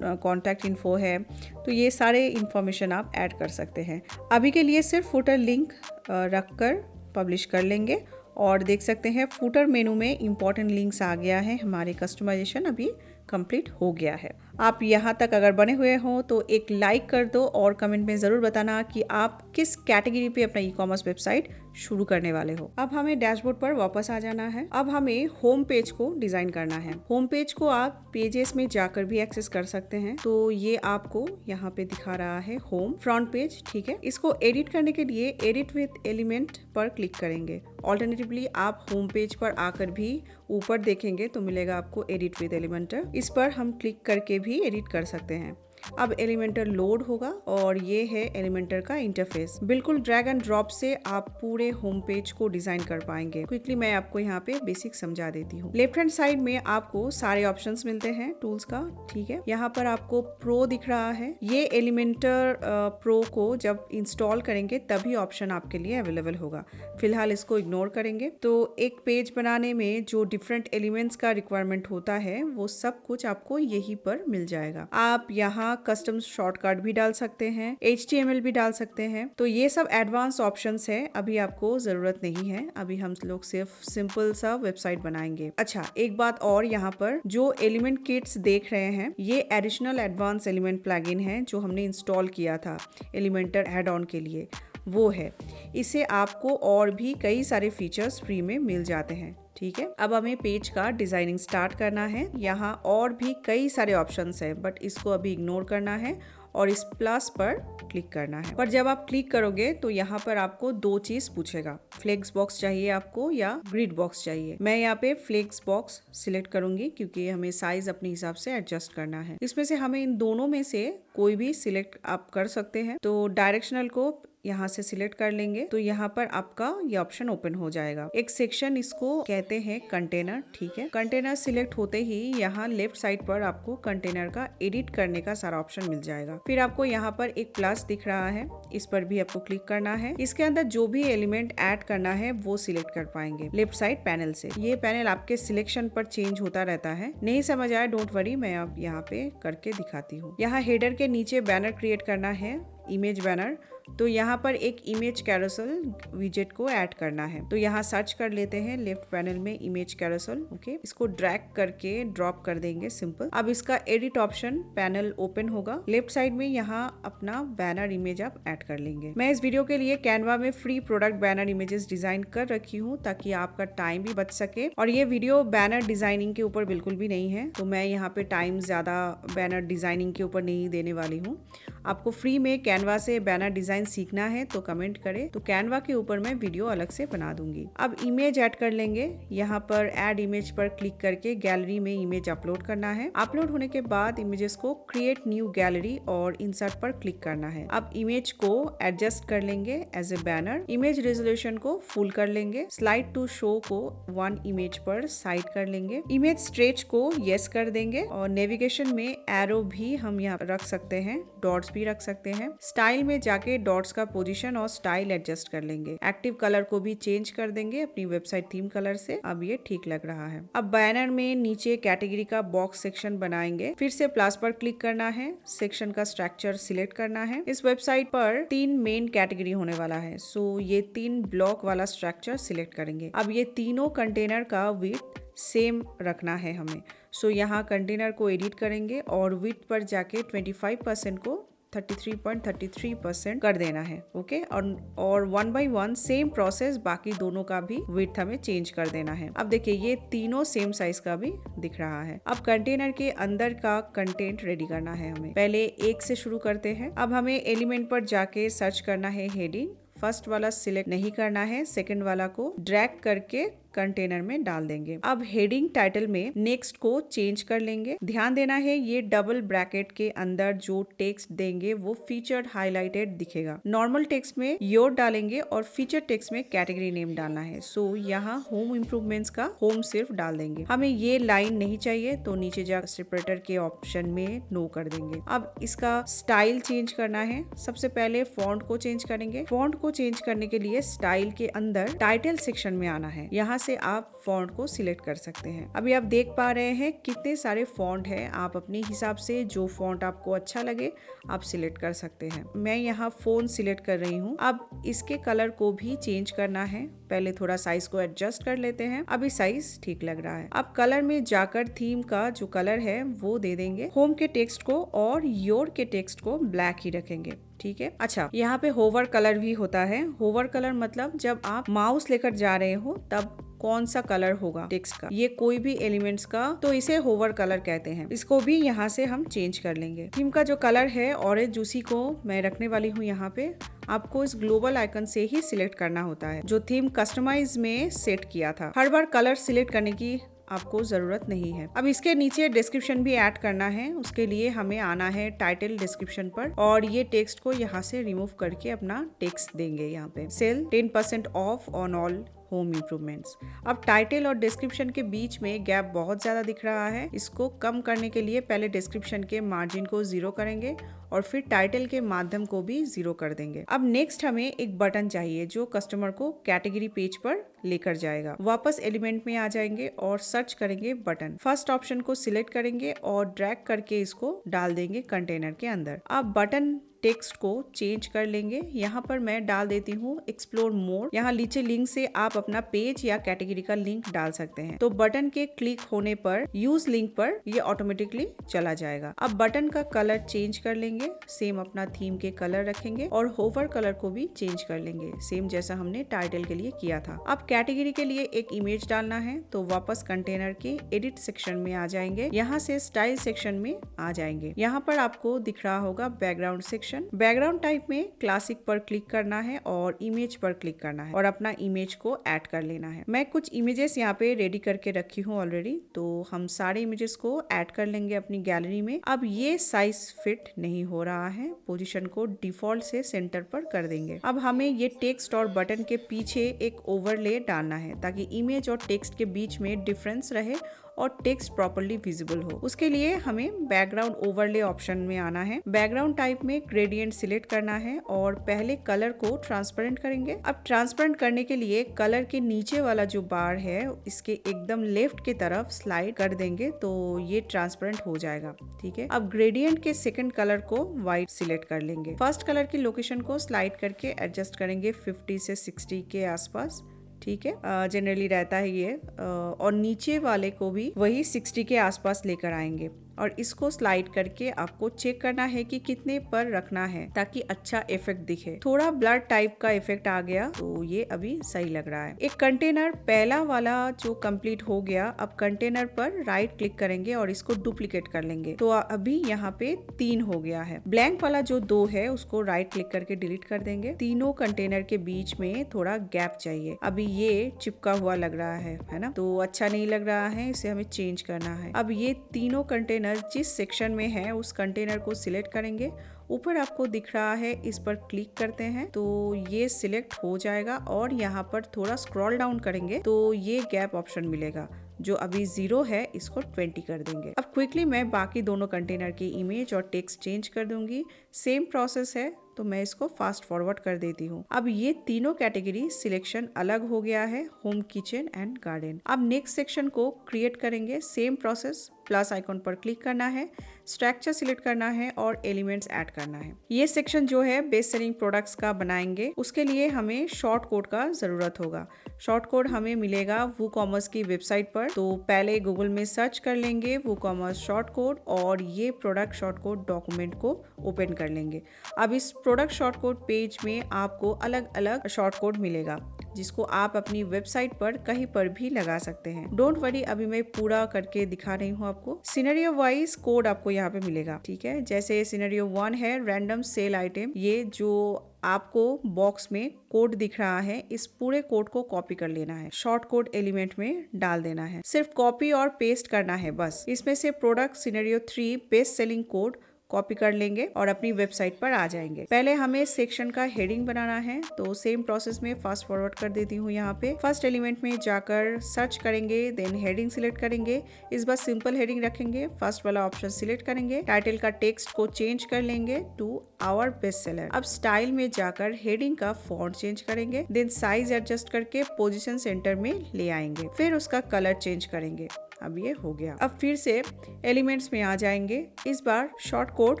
कॉन्टैक्ट इन्फो है। तो ये सारे इन्फॉर्मेशन आप ऐड कर सकते हैं। अभी के लिए सिर्फ फुटर लिंक रख कर पब्लिश कर लेंगे और देख सकते हैं फुटर मेनू में इंपॉर्टेंट लिंक्स आ गया है। हमारे कस्टमाइजेशन अभी कंप्लीट हो गया है। आप यहाँ तक अगर बने हुए हो तो एक लाइक कर दो और कमेंट में ज़रूर बताना कि आप किस कैटेगरी पे अपना ई कॉमर्स वेबसाइट शुरू करने वाले हो। अब हमें डैशबोर्ड पर वापस आ जाना है। अब हमें होम पेज को डिजाइन करना है। होम पेज को आप पेजेस में जाकर भी एक्सेस कर सकते हैं। तो ये आपको यहाँ पे दिखा रहा है होम फ्रंट पेज, ठीक है। इसको एडिट करने के लिए एडिट विद एलिमेंट पर क्लिक करेंगे। ऑल्टरनेटिवली आप होम पेज पर आकर भी ऊपर देखेंगे तो मिलेगा आपको एडिट विद एलिमेंटर। इस पर हम क्लिक करके भी एडिट कर सकते हैं। अब एलिमेंटर लोड होगा और ये है एलिमेंटर का इंटरफेस। बिल्कुल ड्रैग एंड ड्रॉप से आप पूरे होम पेज को डिजाइन कर पाएंगे। क्विकली मैं आपको यहाँ पे बेसिक समझा देती हूँ। लेफ्ट हैंड साइड में आपको सारे ऑप्शंस मिलते हैं टूल्स का, ठीक है। यहाँ पर आपको प्रो दिख रहा है। ये एलिमेंटर प्रो को जब इंस्टॉल करेंगे तभी ऑप्शन आपके लिए अवेलेबल होगा। फिलहाल इसको इग्नोर करेंगे। तो एक पेज बनाने में जो डिफरेंट एलिमेंट्स का रिक्वायरमेंट होता है वो सब कुछ आपको यहीं पर मिल जाएगा। आप यहाँ कस्टम शॉर्टकट भी डाल सकते हैं, HTML भी डाल सकते हैं। तो ये सब एडवांस ऑप्शंस है, अभी आपको जरूरत नहीं है। अभी हम लोग सिर्फ सिंपल सा वेबसाइट बनाएंगे। अच्छा, एक बात और, यहाँ पर जो एलिमेंट किट्स देख रहे हैं ये एडिशनल एडवांस एलिमेंट प्लगइन है जो हमने इंस्टॉल किया था एलिमेंटर एड ऑन के लिए, वो है। इससे आपको और भी कई सारे फीचर्स फ्री में मिल जाते हैं, ठीक है। अब हमें पेज का डिजाइनिंग स्टार्ट करना है। यहाँ और भी कई सारे ऑप्शंस हैं बट इसको अभी इग्नोर करना है और इस प्लस पर क्लिक करना है। पर जब आप क्लिक करोगे तो यहाँ पर आपको दो चीज पूछेगा, फ्लेक्स बॉक्स चाहिए आपको या ग्रिड बॉक्स चाहिए। मैं यहाँ पे फ्लेक्स बॉक्स सिलेक्ट करूंगी क्योंकि हमें साइज अपने हिसाब से एडजस्ट करना है। इसमें से हमें इन दोनों में से कोई भी सिलेक्ट आप कर सकते हैं। तो डायरेक्शनल को यहाँ से सिलेक्ट कर लेंगे तो यहाँ पर आपका ये ऑप्शन ओपन हो जाएगा। एक सेक्शन इसको कहते हैं कंटेनर, ठीक है। कंटेनर सिलेक्ट होते ही यहाँ लेफ्ट साइड पर आपको कंटेनर का एडिट करने का सारा ऑप्शन मिल जाएगा। फिर आपको यहाँ पर एक प्लस दिख रहा है, इस पर भी आपको क्लिक करना है। इसके अंदर जो भी एलिमेंट ऐड करना है वो सिलेक्ट कर पाएंगे लेफ्ट साइड पैनल से। ये पैनल आपके सिलेक्शन पर चेंज होता रहता है। नहीं समझ आया डोंट वरी, मैं अब यहाँ पे करके दिखाती हूँ। यहाँ हेडर के नीचे बैनर क्रिएट करना है, इमेज बैनर। तो यहाँ पर एक इमेज कैरोसेल विजेट को ऐड करना है। तो यहाँ सर्च कर लेते हैं लेफ्ट पैनल में इमेज कैरोसेल, ओके। इसको ड्रैग करके ड्रॉप कर देंगे, सिंपल। अब इसका एडिट ऑप्शन पैनल ओपन होगा। लेफ्ट साइड में यहाँ अपना बैनर इमेज आप ऐड कर लेंगे। मैं इस वीडियो के लिए कैनवा में free product banner images design कर रखी हूँ ताकि आपका टाइम भी बच सके। और ये वीडियो बैनर डिजाइनिंग के ऊपर बिल्कुल भी नहीं है, तो मैं यहाँ पे टाइम ज्यादा बैनर डिजाइनिंग के ऊपर नहीं देने वाली हूँ। आपको फ्री में कैनवा से बैनर डिजाइन सीखना है तो कमेंट करें, तो कैनवा के ऊपर मैं वीडियो अलग से बना दूंगी। अब इमेज ऐड कर लेंगे। यहाँ पर ऐड इमेज पर क्लिक करके गैलरी में इमेज अपलोड करना है। अपलोड होने के बाद इमेजेस को क्रिएट न्यू गैलरी और इंसर्ट पर क्लिक करना है। अब इमेज को एडजस्ट कर लेंगे as a banner. Image resolution को फुल कर लेंगे। स्लाइड टू शो को 1 इमेज पर साइड कर लेंगे। इमेज स्ट्रेच को यस कर देंगे और नेविगेशन में एरो भी हम यहाँ रख सकते हैं, डॉट्स भी रख सकते हैं। स्टाइल में जाके डॉट्स का पोजीशन और स्टाइल एडजस्ट कर लेंगे। एक्टिव कलर को भी चेंज कर देंगे अपनी वेबसाइट थीम कलर से। अब ये ठीक लग रहा है। अब बैनर में नीचे कैटेगरी का बॉक्स सेक्शन बनाएंगे। फिर से प्लस पर क्लिक करना है, सेक्शन का स्ट्रक्चर सिलेक्ट करना है। इस वेबसाइट पर 3 मेन कैटेगरी होने वाला है, सो ये 3 ब्लॉक वाला स्ट्रक्चर सिलेक्ट करेंगे। अब ये तीनों कंटेनर का विड्थ सेम रखना है हमें। सो यहाँ कंटेनर को एडिट करेंगे और विड्थ पर जाके 25% को 33.33% कर देना है, ओके। और 1 by 1 सेम प्रोसेस बाकी दोनों का भी विड्थ हमें चेंज कर देना है। अब देखिए ये तीनों सेम साइज का भी दिख रहा है। अब कंटेनर के अंदर का कंटेंट रेडी करना है हमें। पहले एक से शुरू करते हैं। अब हमें एलिमेंट पर जाके सर्च करना है हेडिंग। फर्स्ट वाला सिलेक्ट नहीं करना है, सेकंड वाला को ड्रैग करके कंटेनर में डाल देंगे। अब हेडिंग टाइटल में नेक्स्ट को चेंज कर लेंगे। ध्यान देना है ये डबल ब्रैकेट के अंदर जो टेक्स्ट देंगे वो फीचर्ड हाईलाइटेड दिखेगा। नॉर्मल टेक्स्ट में योर डालेंगे और फीचर टेक्स्ट में कैटेगरी नेम डालना है। सो यहाँ होम इम्प्रूवमेंट्स का होम सिर्फ डाल देंगे। हमें ये लाइन नहीं चाहिए तो नीचे जा सेपरेटर के ऑप्शन में नो कर देंगे। अब इसका स्टाइल चेंज करना है। सबसे पहले फॉन्ट को चेंज करेंगे। फॉन्ट को चेंज करने के लिए स्टाइल के अंदर टाइटल सेक्शन में आना है। यहाँ से आप फॉन्ट को सिलेक्ट कर सकते हैं। अभी आप देख पा रहे हैं कितने सारे फॉन्ट हैं। आप अपने हिसाब से जो फॉन्ट आपको अच्छा लगे आप सिलेक्ट कर सकते हैं। मैं यहाँ फोन सिलेक्ट कर रही हूँ। अब इसके कलर को भी चेंज करना है। पहले थोड़ा साइज को एडजस्ट कर लेते हैं। अभी साइज ठीक लग रहा है। अब कलर में जाकर थीम का जो कलर है वो दे देंगे। होम के टेक्स्ट को और योर के टेक्स्ट को ब्लैक ही रखेंगे। ठीक है। अच्छा, यहाँ पे होवर कलर भी होता है। होवर कलर मतलब जब आप माउस लेकर जा रहे हो तब कौन सा कलर होगा टेक्स्ट का, ये कोई भी एलिमेंट्स का, तो इसे होवर कलर कहते हैं। इसको भी यहाँ से हम चेंज कर लेंगे। थीम का जो कलर है ऑरेंज, उसी को मैं रखने वाली हूँ यहाँ पे। आपको इस ग्लोबल आइकन से ही सिलेक्ट करना होता है जो थीम कस्टमाइज में सेट किया था। हर बार कलर सिलेक्ट करने की आपको जरूरत नहीं है। अब इसके नीचे डिस्क्रिप्शन भी ऐड करना है। उसके लिए हमें आना है टाइटल डिस्क्रिप्शन पर और ये टेक्स्ट को यहाँ से रिमूव करके अपना टेक्स्ट देंगे। यहाँ पे sale 10% off on all home improvements. अब टाइटल और डिस्क्रिप्शन के बीच में गैप बहुत ज्यादा दिख रहा है। इसको कम करने के लिए पहले डिस्क्रिप्शन के मार्जिन को 0 करेंगे और फिर टाइटल के माध्यम को भी 0 कर देंगे। अब नेक्स्ट हमें एक बटन चाहिए जो कस्टमर को कैटेगरी पेज पर लेकर जाएगा। वापस एलिमेंट में आ जाएंगे और सर्च करेंगे बटन। फर्स्ट ऑप्शन को सिलेक्ट करेंगे और ड्रैग करके इसको डाल देंगे कंटेनर के अंदर। अब बटन टेक्स्ट को चेंज कर लेंगे। यहाँ पर मैं डाल देती हूँ एक्सप्लोर मोर। यहाँ नीचे लिंक से आप अपना पेज या कैटेगरी का लिंक डाल सकते हैं। तो बटन के क्लिक होने पर यूज लिंक पर ये ऑटोमेटिकली चला जाएगा। अब बटन का कलर चेंज कर लेंगे। सेम अपना थीम के कलर रखेंगे और होवर कलर को भी चेंज कर लेंगे, सेम जैसा हमने टाइटल के लिए किया था। अब कैटेगरी के लिए एक इमेज डालना है तो वापस कंटेनर के एडिट सेक्शन में आ जाएंगे। यहाँ से स्टाइल सेक्शन में आ जाएंगे। यहाँ पर आपको दिख रहा होगा बैकग्राउंड सेक्शन। बैकग्राउंड टाइप में क्लासिक पर क्लिक करना है और इमेज पर क्लिक करना है और अपना इमेज को ऐड कर लेना है। मैं कुछ इमेजेस यहाँ पे रेडी करके रखी हूँ ऑलरेडी, तो हम सारे इमेजेस को ऐड कर लेंगे अपनी गैलरी में। अब ये साइज फिट नहीं हो रहा है, पोजीशन को डिफॉल्ट से सेंटर पर कर देंगे। अब हमें ये टेक्स्ट और बटन के पीछे एक ओवरले डालना है ताकि इमेज और टेक्स्ट के बीच में डिफरेंस रहे और टेक्स्ट प्रॉपर्ली विजिबल हो। उसके लिए हमें बैकग्राउंड ओवरले ऑप्शन में आना है। बैकग्राउंड टाइप में ग्रेडियंट सिलेक्ट करना है और पहले कलर को ट्रांसपेरेंट करेंगे। अब ट्रांसपेरेंट करने के लिए कलर के नीचे वाला जो बार है इसके एकदम लेफ्ट की तरफ स्लाइड कर देंगे तो ये ट्रांसपेरेंट हो जाएगा। ठीक है। अब ग्रेडियंट के सेकंड कलर को व्हाइट सिलेक्ट कर लेंगे। फर्स्ट कलर की लोकेशन को स्लाइड करके एडजस्ट करेंगे 50 से 60 के आसपास। ठीक है, जनरली रहता है ये। और नीचे वाले को भी वही 60 के आसपास लेकर आएंगे और इसको स्लाइड करके आपको चेक करना है कि कितने पर रखना है ताकि अच्छा इफेक्ट दिखे। थोड़ा ब्लर टाइप का इफेक्ट आ गया तो ये अभी सही लग रहा है। एक कंटेनर पहला वाला जो कंप्लीट हो गया, अब कंटेनर पर राइट क्लिक करेंगे और इसको डुप्लीकेट कर लेंगे तो अभी यहाँ पे 3 हो गया है। ब्लैंक वाला जो 2 है उसको राइट क्लिक करके डिलीट कर देंगे। तीनों कंटेनर के बीच में थोड़ा गैप चाहिए। अभी ये चिपका हुआ लग रहा है ना, तो अच्छा नहीं लग रहा है, इसे हमें चेंज करना है। अब ये तीनों कंटेनर जिस सेक्शन में है उस कंटेनर को सिलेक्ट करेंगे। ऊपर आपको दिख रहा है, इस पर क्लिक करते हैं तो ये सिलेक्ट हो जाएगा और यहाँ पर थोड़ा स्क्रॉल डाउन करेंगे तो ये गैप ऑप्शन मिलेगा। जो अभी 0 है इसको 20 कर देंगे। अब क्विकली मैं बाकी दोनों कंटेनर की इमेज और टेक्स्ट चेंज कर दूंगी। सेम प्रोसेस है तो मैं इसको फास्ट फॉरवर्ड कर देती हूँ। अब ये तीनों कैटेगरी सिलेक्शन अलग हो गया है, होम, किचन एंड गार्डन। अब नेक्स्ट सेक्शन को क्रिएट करेंगे। सेम प्रोसेस, प्लस आइकॉन पर क्लिक करना है, स्ट्रक्चर सिलेक्ट करना है और एलिमेंट्स ऐड करना है। ये सेक्शन जो है बेस्ट सेलिंग प्रोडक्ट्स का बनाएंगे। उसके लिए हमें शॉर्ट कोड का जरूरत होगा। शॉर्ट कोड हमें मिलेगा वूकॉमर्स की वेबसाइट पर। तो पहले गूगल में सर्च कर लेंगे वूकॉमर्स शॉर्ट कोड और ये प्रोडक्ट शॉर्ट कोड डॉक्यूमेंट को ओपन कर लेंगे। अब इस प्रोडक्ट शॉर्ट कोड पेज में आपको अलग अलग शॉर्ट कोड मिलेगा जिसको आप अपनी वेबसाइट पर कहीं पर भी लगा सकते हैं। डोंट वरी, अभी मैं पूरा करके दिखा रही हूँ आपको। सिनेरियो वाइज कोड आपको यहाँ पे मिलेगा। ठीक है, जैसे सिनेरियो 1 है रैंडम सेल आइटम। ये जो आपको बॉक्स में कोड दिख रहा है, इस पूरे कोड को कॉपी कर लेना है, शॉर्ट कोड एलिमेंट में डाल देना है। सिर्फ कॉपी और पेस्ट करना है बस। इसमें से product scenario 3 best selling code copy कर लेंगे और अपनी वेबसाइट पर आ जाएंगे। पहले हमें सेक्शन का हेडिंग बनाना है, तो सेम प्रोसेस में फास्ट फॉरवर्ड कर देती हूँ। यहाँ पे फर्स्ट एलिमेंट में जाकर सर्च करेंगे, देन हेडिंग सिलेक्ट करेंगे। इस बार सिंपल हेडिंग रखेंगे, फर्स्ट वाला ऑप्शन सिलेक्ट करेंगे, टाइटल का टेक्स्ट को चेंज कर लेंगे टू आवर बेस्ट सेलर। अब स्टाइल में जाकर हेडिंग का फॉन्ट चेंज करेंगे, देन साइज एडजस्ट करके पोजीशन सेंटर में ले आएंगे, फिर उसका कलर चेंज करेंगे। अब ये हो गया। अब फिर से एलिमेंट्स में आ जाएंगे, इस बार शॉर्ट कोड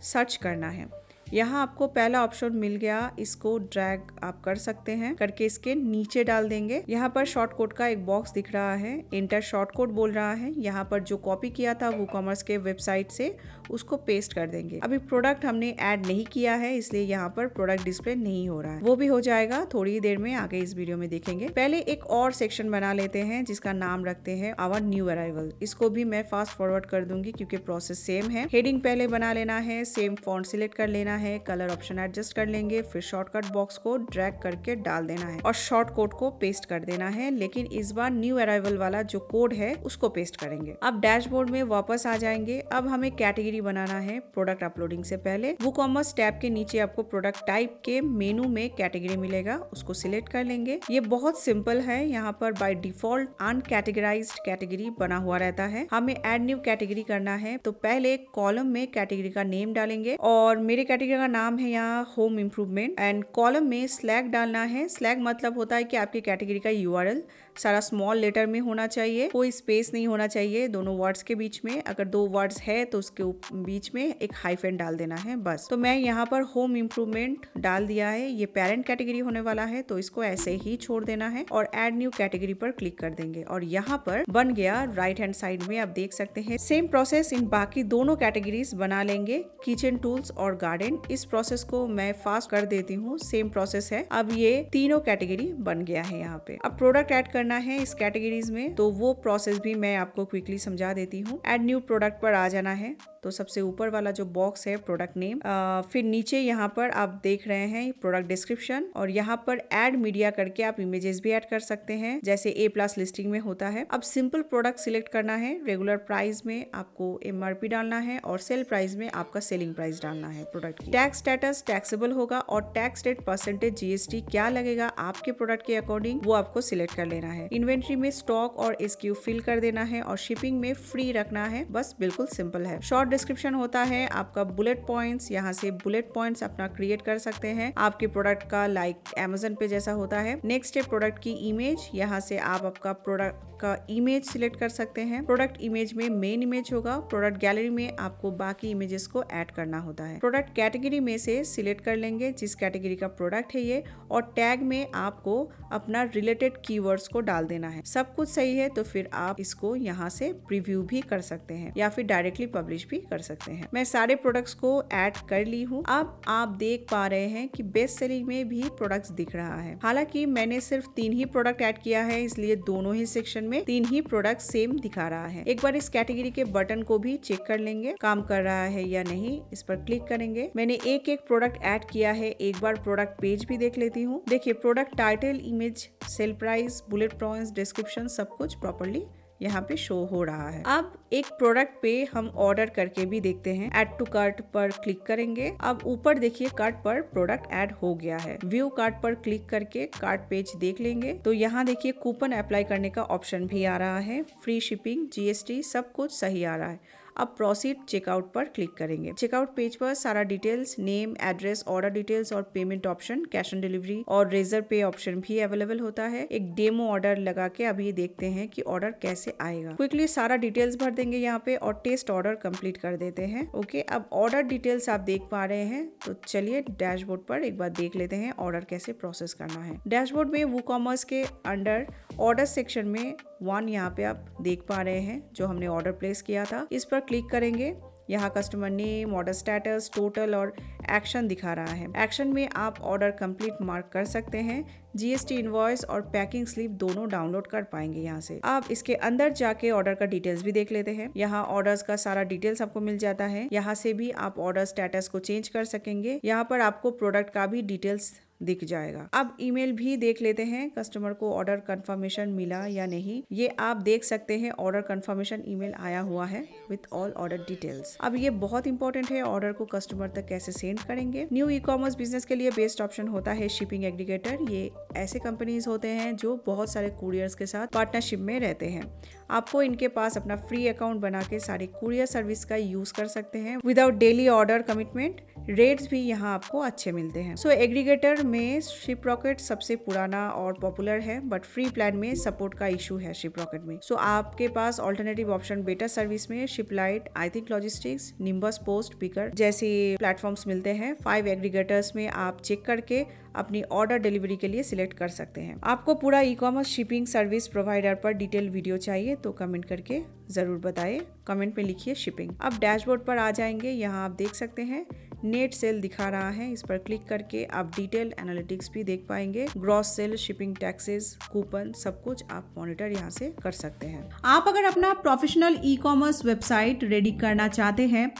सर्च करना है। यहाँ आपको पहला ऑप्शन मिल गया, इसको ड्रैग आप कर सकते हैं, करके इसके नीचे डाल देंगे। यहाँ पर शॉर्ट कोड का एक बॉक्स दिख रहा है, इंटर शॉर्ट कोड बोल रहा है। यहाँ पर जो कॉपी किया था WooCommerce के वेबसाइट से, उसको पेस्ट कर देंगे। अभी प्रोडक्ट हमने ऐड नहीं किया है, इसलिए यहाँ पर प्रोडक्ट डिस्प्ले नहीं हो रहा है, वो भी हो जाएगा थोड़ी देर में, आगे इस वीडियो में देखेंगे। पहले एक और सेक्शन बना लेते हैं जिसका नाम रखते हैं आवर न्यू अराइवल। इसको भी मैं फास्ट फॉरवर्ड कर दूंगी क्योंकि प्रोसेस सेम है। हेडिंग पहले बना लेना है, सेम फॉन्ट सिलेक्ट कर लेना है, कलर ऑप्शन एडजस्ट कर लेंगे, फिर शॉर्टकट बॉक्स को ड्रैग करके डाल देना है और शॉर्ट कोड को पेस्ट कर देना है, लेकिन इस बार न्यू अराइवल वाला जो कोड है उसको पेस्ट करेंगे। अब डैशबोर्ड में वापस आ जाएंगे। अब हमें कैटेगरी बनाना है प्रोडक्ट अपलोडिंग से पहले। WooCommerce टैब के नीचे आपको प्रोडक्ट टाइप के मेनू में कैटेगरी मिलेगा, उसको सिलेक्ट कर लेंगे। ये बहुत सिंपल है, यहाँ पर बाय डिफॉल्ट अनकैटेगराइज्ड कैटेगरी बना हुआ रहता है। हमें ऐड न्यू कैटेगरी करना है, तो पहले कॉलम में कैटेगरी का नेम डालेंगे और मेरे कैटेगरी का नाम है यहाँ होम इम्प्रूवमेंट, एंड कॉलम में स्लैग डालना है। स्लैग मतलब होता है कि आपकी कैटेगरी का URL सारा स्मॉल लेटर में होना चाहिए, कोई स्पेस नहीं होना चाहिए दोनों वर्ड्स के बीच में। अगर 2 वर्ड्स है तो उसके बीच में एक हाइफन डाल देना है बस। तो मैं यहाँ पर होम इम्प्रूवमेंट डाल दिया है। ये पेरेंट कैटेगरी होने वाला है, तो इसको ऐसे ही छोड़ देना है और ऐड न्यू कैटेगरी पर क्लिक कर देंगे और यहाँ पर बन गया। राइट हैंड साइड में आप देख सकते हैं सेम प्रोसेस इन बाकी दोनों कैटेगरीज बना लेंगे, किचन टूल्स और गार्डन। इस प्रोसेस को मैं फास्ट कर देती हूँ, सेम प्रोसेस है। अब ये तीनों कैटेगरी बन गया है यहाँ पे। अब प्रोडक्ट ऐड करना है इस कैटेगरीज में, तो वो प्रोसेस भी मैं आपको क्विकली समझा देती हूँ। ऐड न्यू प्रोडक्ट पर आ जाना है, तो सबसे ऊपर वाला जो बॉक्स है प्रोडक्ट नेम, फिर नीचे यहाँ पर आप देख रहे हैं प्रोडक्ट डिस्क्रिप्शन, और यहाँ पर ऐड मीडिया करके आप इमेजेस भी ऐड कर सकते हैं जैसे A+ लिस्टिंग में होता है। अब सिंपल प्रोडक्ट सिलेक्ट करना है, रेगुलर प्राइस में आपको MRP डालना है और सेल प्राइस में आपका सेलिंग प्राइस डालना है प्रोडक्ट की। टैक्स स्टेटस टैक्सेबल होगा और टैक्स रेट परसेंटेज GST क्या लगेगा आपके प्रोडक्ट के अकॉर्डिंग, वो आपको सिलेक्ट कर लेना है। इन्वेंट्री में स्टॉक और SKU फिल कर देना है और शिपिंग में फ्री रखना है, बस बिल्कुल सिंपल है। शॉर्ट डिस्क्रिप्शन होता है आपका बुलेट पॉइंट्स, यहाँ से बुलेट पॉइंट्स अपना क्रिएट कर सकते हैं आपके प्रोडक्ट का, लाइक Amazon पे जैसा होता है। नेक्स्ट है प्रोडक्ट की इमेज, यहाँ से आप आपका प्रोडक्ट का इमेज सिलेक्ट कर सकते हैं। प्रोडक्ट इमेज में मेन इमेज होगा, प्रोडक्ट गैलरी में आपको बाकी इमेजेस को ऐड करना होता है। प्रोडक्ट कैटेगरी में से सिलेक्ट कर लेंगे जिस कैटेगरी का प्रोडक्ट है ये, और टैग में आपको अपना रिलेटेड कीवर्ड्स को डाल देना है। सब कुछ सही है तो फिर आप इसको यहाँ से प्रीव्यू भी कर सकते हैं या फिर डायरेक्टली पब्लिश भी कर सकते हैं। मैं सारे प्रोडक्ट्स को ऐड कर ली हूँ। अब आप देख पा रहे हैं कि बेस्ट सेलिंग में भी प्रोडक्ट्स दिख रहा है। हालांकि मैंने सिर्फ 3 ही प्रोडक्ट ऐड किया है, इसलिए दोनों ही सेक्शन में 3 ही प्रोडक्ट सेम दिखा रहा है। एक बार इस कैटेगरी के बटन को भी चेक कर लेंगे काम कर रहा है या नहीं, इस पर क्लिक करेंगे। मैंने एक प्रोडक्ट ऐड किया है, एक बार प्रोडक्ट पेज भी देख लेती हूँ। देखिए product title, image, sale price, bullet points, description सब कुछ प्रॉपर्ली यहाँ पे शो हो रहा है। अब एक प्रोडक्ट पे हम ऑर्डर करके भी देखते हैं। ऐड टू कार्ट पर क्लिक करेंगे। अब ऊपर देखिए कार्ट पर प्रोडक्ट ऐड हो गया है। व्यू कार्ट पर क्लिक करके कार्ट पेज देख लेंगे, तो यहाँ देखिए कूपन अप्लाई करने का ऑप्शन भी आ रहा है, फ्री शिपिंग, GST सब कुछ सही आ रहा है। अब प्रोसीड चेकआउट पर क्लिक करेंगे। चेकआउट पेज पर सारा details, name, address, order details और payment option, cash on delivery और रेजर पे ऑप्शन भी अवेलेबल होता है। एक डेमो ऑर्डर लगा के अभी देखते हैं कि ऑर्डर कैसे आएगा। क्विकली सारा डिटेल्स भर देंगे यहाँ पे और टेस्ट ऑर्डर कंप्लीट कर देते हैं। ओके, अब ऑर्डर डिटेल्स आप देख पा रहे हैं, तो चलिए डैशबोर्ड पर एक बार देख लेते हैं ऑर्डर कैसे प्रोसेस करना है। डैशबोर्ड में WooCommerce के अंडर ऑर्डर सेक्शन में 1 यहाँ पे आप देख पा रहे हैं जो हमने ऑर्डर प्लेस किया था। इस पर क्लिक करेंगे। यहाँ customer name, order status, total और एक्शन दिखा रहा है। एक्शन में आप ऑर्डर कंप्लीट मार्क कर सकते हैं। GST इनवॉइस और पैकिंग स्लिप दोनों डाउनलोड कर पाएंगे यहाँ से। आप इसके अंदर जाके ऑर्डर का डिटेल्स भी देख लेते हैं। यहाँ ऑर्डर्स का सारा डिटेल्स आपको मिल जाता है। यहाँ से भी आप ऑर्डर स्टेटस को चेंज कर सकेंगे। यहाँ पर आपको प्रोडक्ट का भी डिटेल्स दिख जाएगा। अब ईमेल भी देख लेते हैं, कस्टमर को ऑर्डर कंफर्मेशन मिला या नहीं। ये आप देख सकते हैं, ऑर्डर कंफर्मेशन ईमेल आया हुआ है विथ ऑल ऑर्डर डिटेल्स। अब ये बहुत इंपॉर्टेंट है, ऑर्डर को कस्टमर तक कैसे सेंड करेंगे। न्यू ई कॉमर्स बिजनेस के लिए बेस्ट ऑप्शन होता है शिपिंग एग्रीगेटर। ये ऐसे कंपनीज होते हैं जो बहुत सारे कुरियर्स के साथ पार्टनरशिप में रहते हैं। आपको इनके पास अपना फ्री अकाउंट बना के सारी कुरियर सर्विस का यूज कर सकते हैं without daily order commitment. Rates भी यहाँ आपको अच्छे मिलते हैं। सो एग्रीगेटर में शिपरॉकेट सबसे पुराना और पॉपुलर है, बट फ्री प्लान में सपोर्ट का इशू है शिपरॉकेट में। सो आपके पास ऑल्टरनेटिव ऑप्शन बेटा सर्विस में Shiplite, iThink Logistics, NimbusPost Pickrr जैसे प्लेटफॉर्म्स मिलते हैं। 5 एग्रीगेटर्स में आप चेक करके अपनी ऑर्डर डिलीवरी के लिए सिलेक्ट कर सकते हैं। आपको पूरा e commerce shipping service provider पर डिटेल वीडियो चाहिए तो कमेंट करके जरूर बताइए। कमेंट में लिखिए शिपिंग। अब डैशबोर्ड पर आ जाएंगे, यहाँ आप देख सकते हैं नेट सेल दिखा रहा है। इस पर क्लिक करके आप डिटेल एनालिटिक्स भी देख पाएंगे। Gross sale, shipping taxes, coupon, सब कुछ आप मॉनिटर यहाँ से कर सकते हैं। आप अगर अपना professional e commerce website ready करना चाहते हैं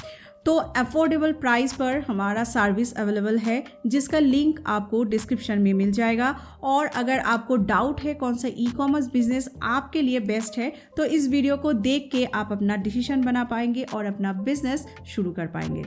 तो अफोर्डेबल प्राइस पर हमारा सर्विस अवेलेबल है, जिसका लिंक आपको डिस्क्रिप्शन में मिल जाएगा। और अगर आपको डाउट है कौन सा ई कॉमर्स बिजनेस आपके लिए बेस्ट है तो इस वीडियो को देख के आप अपना डिसीजन बना पाएंगे और अपना बिजनेस शुरू कर पाएंगे।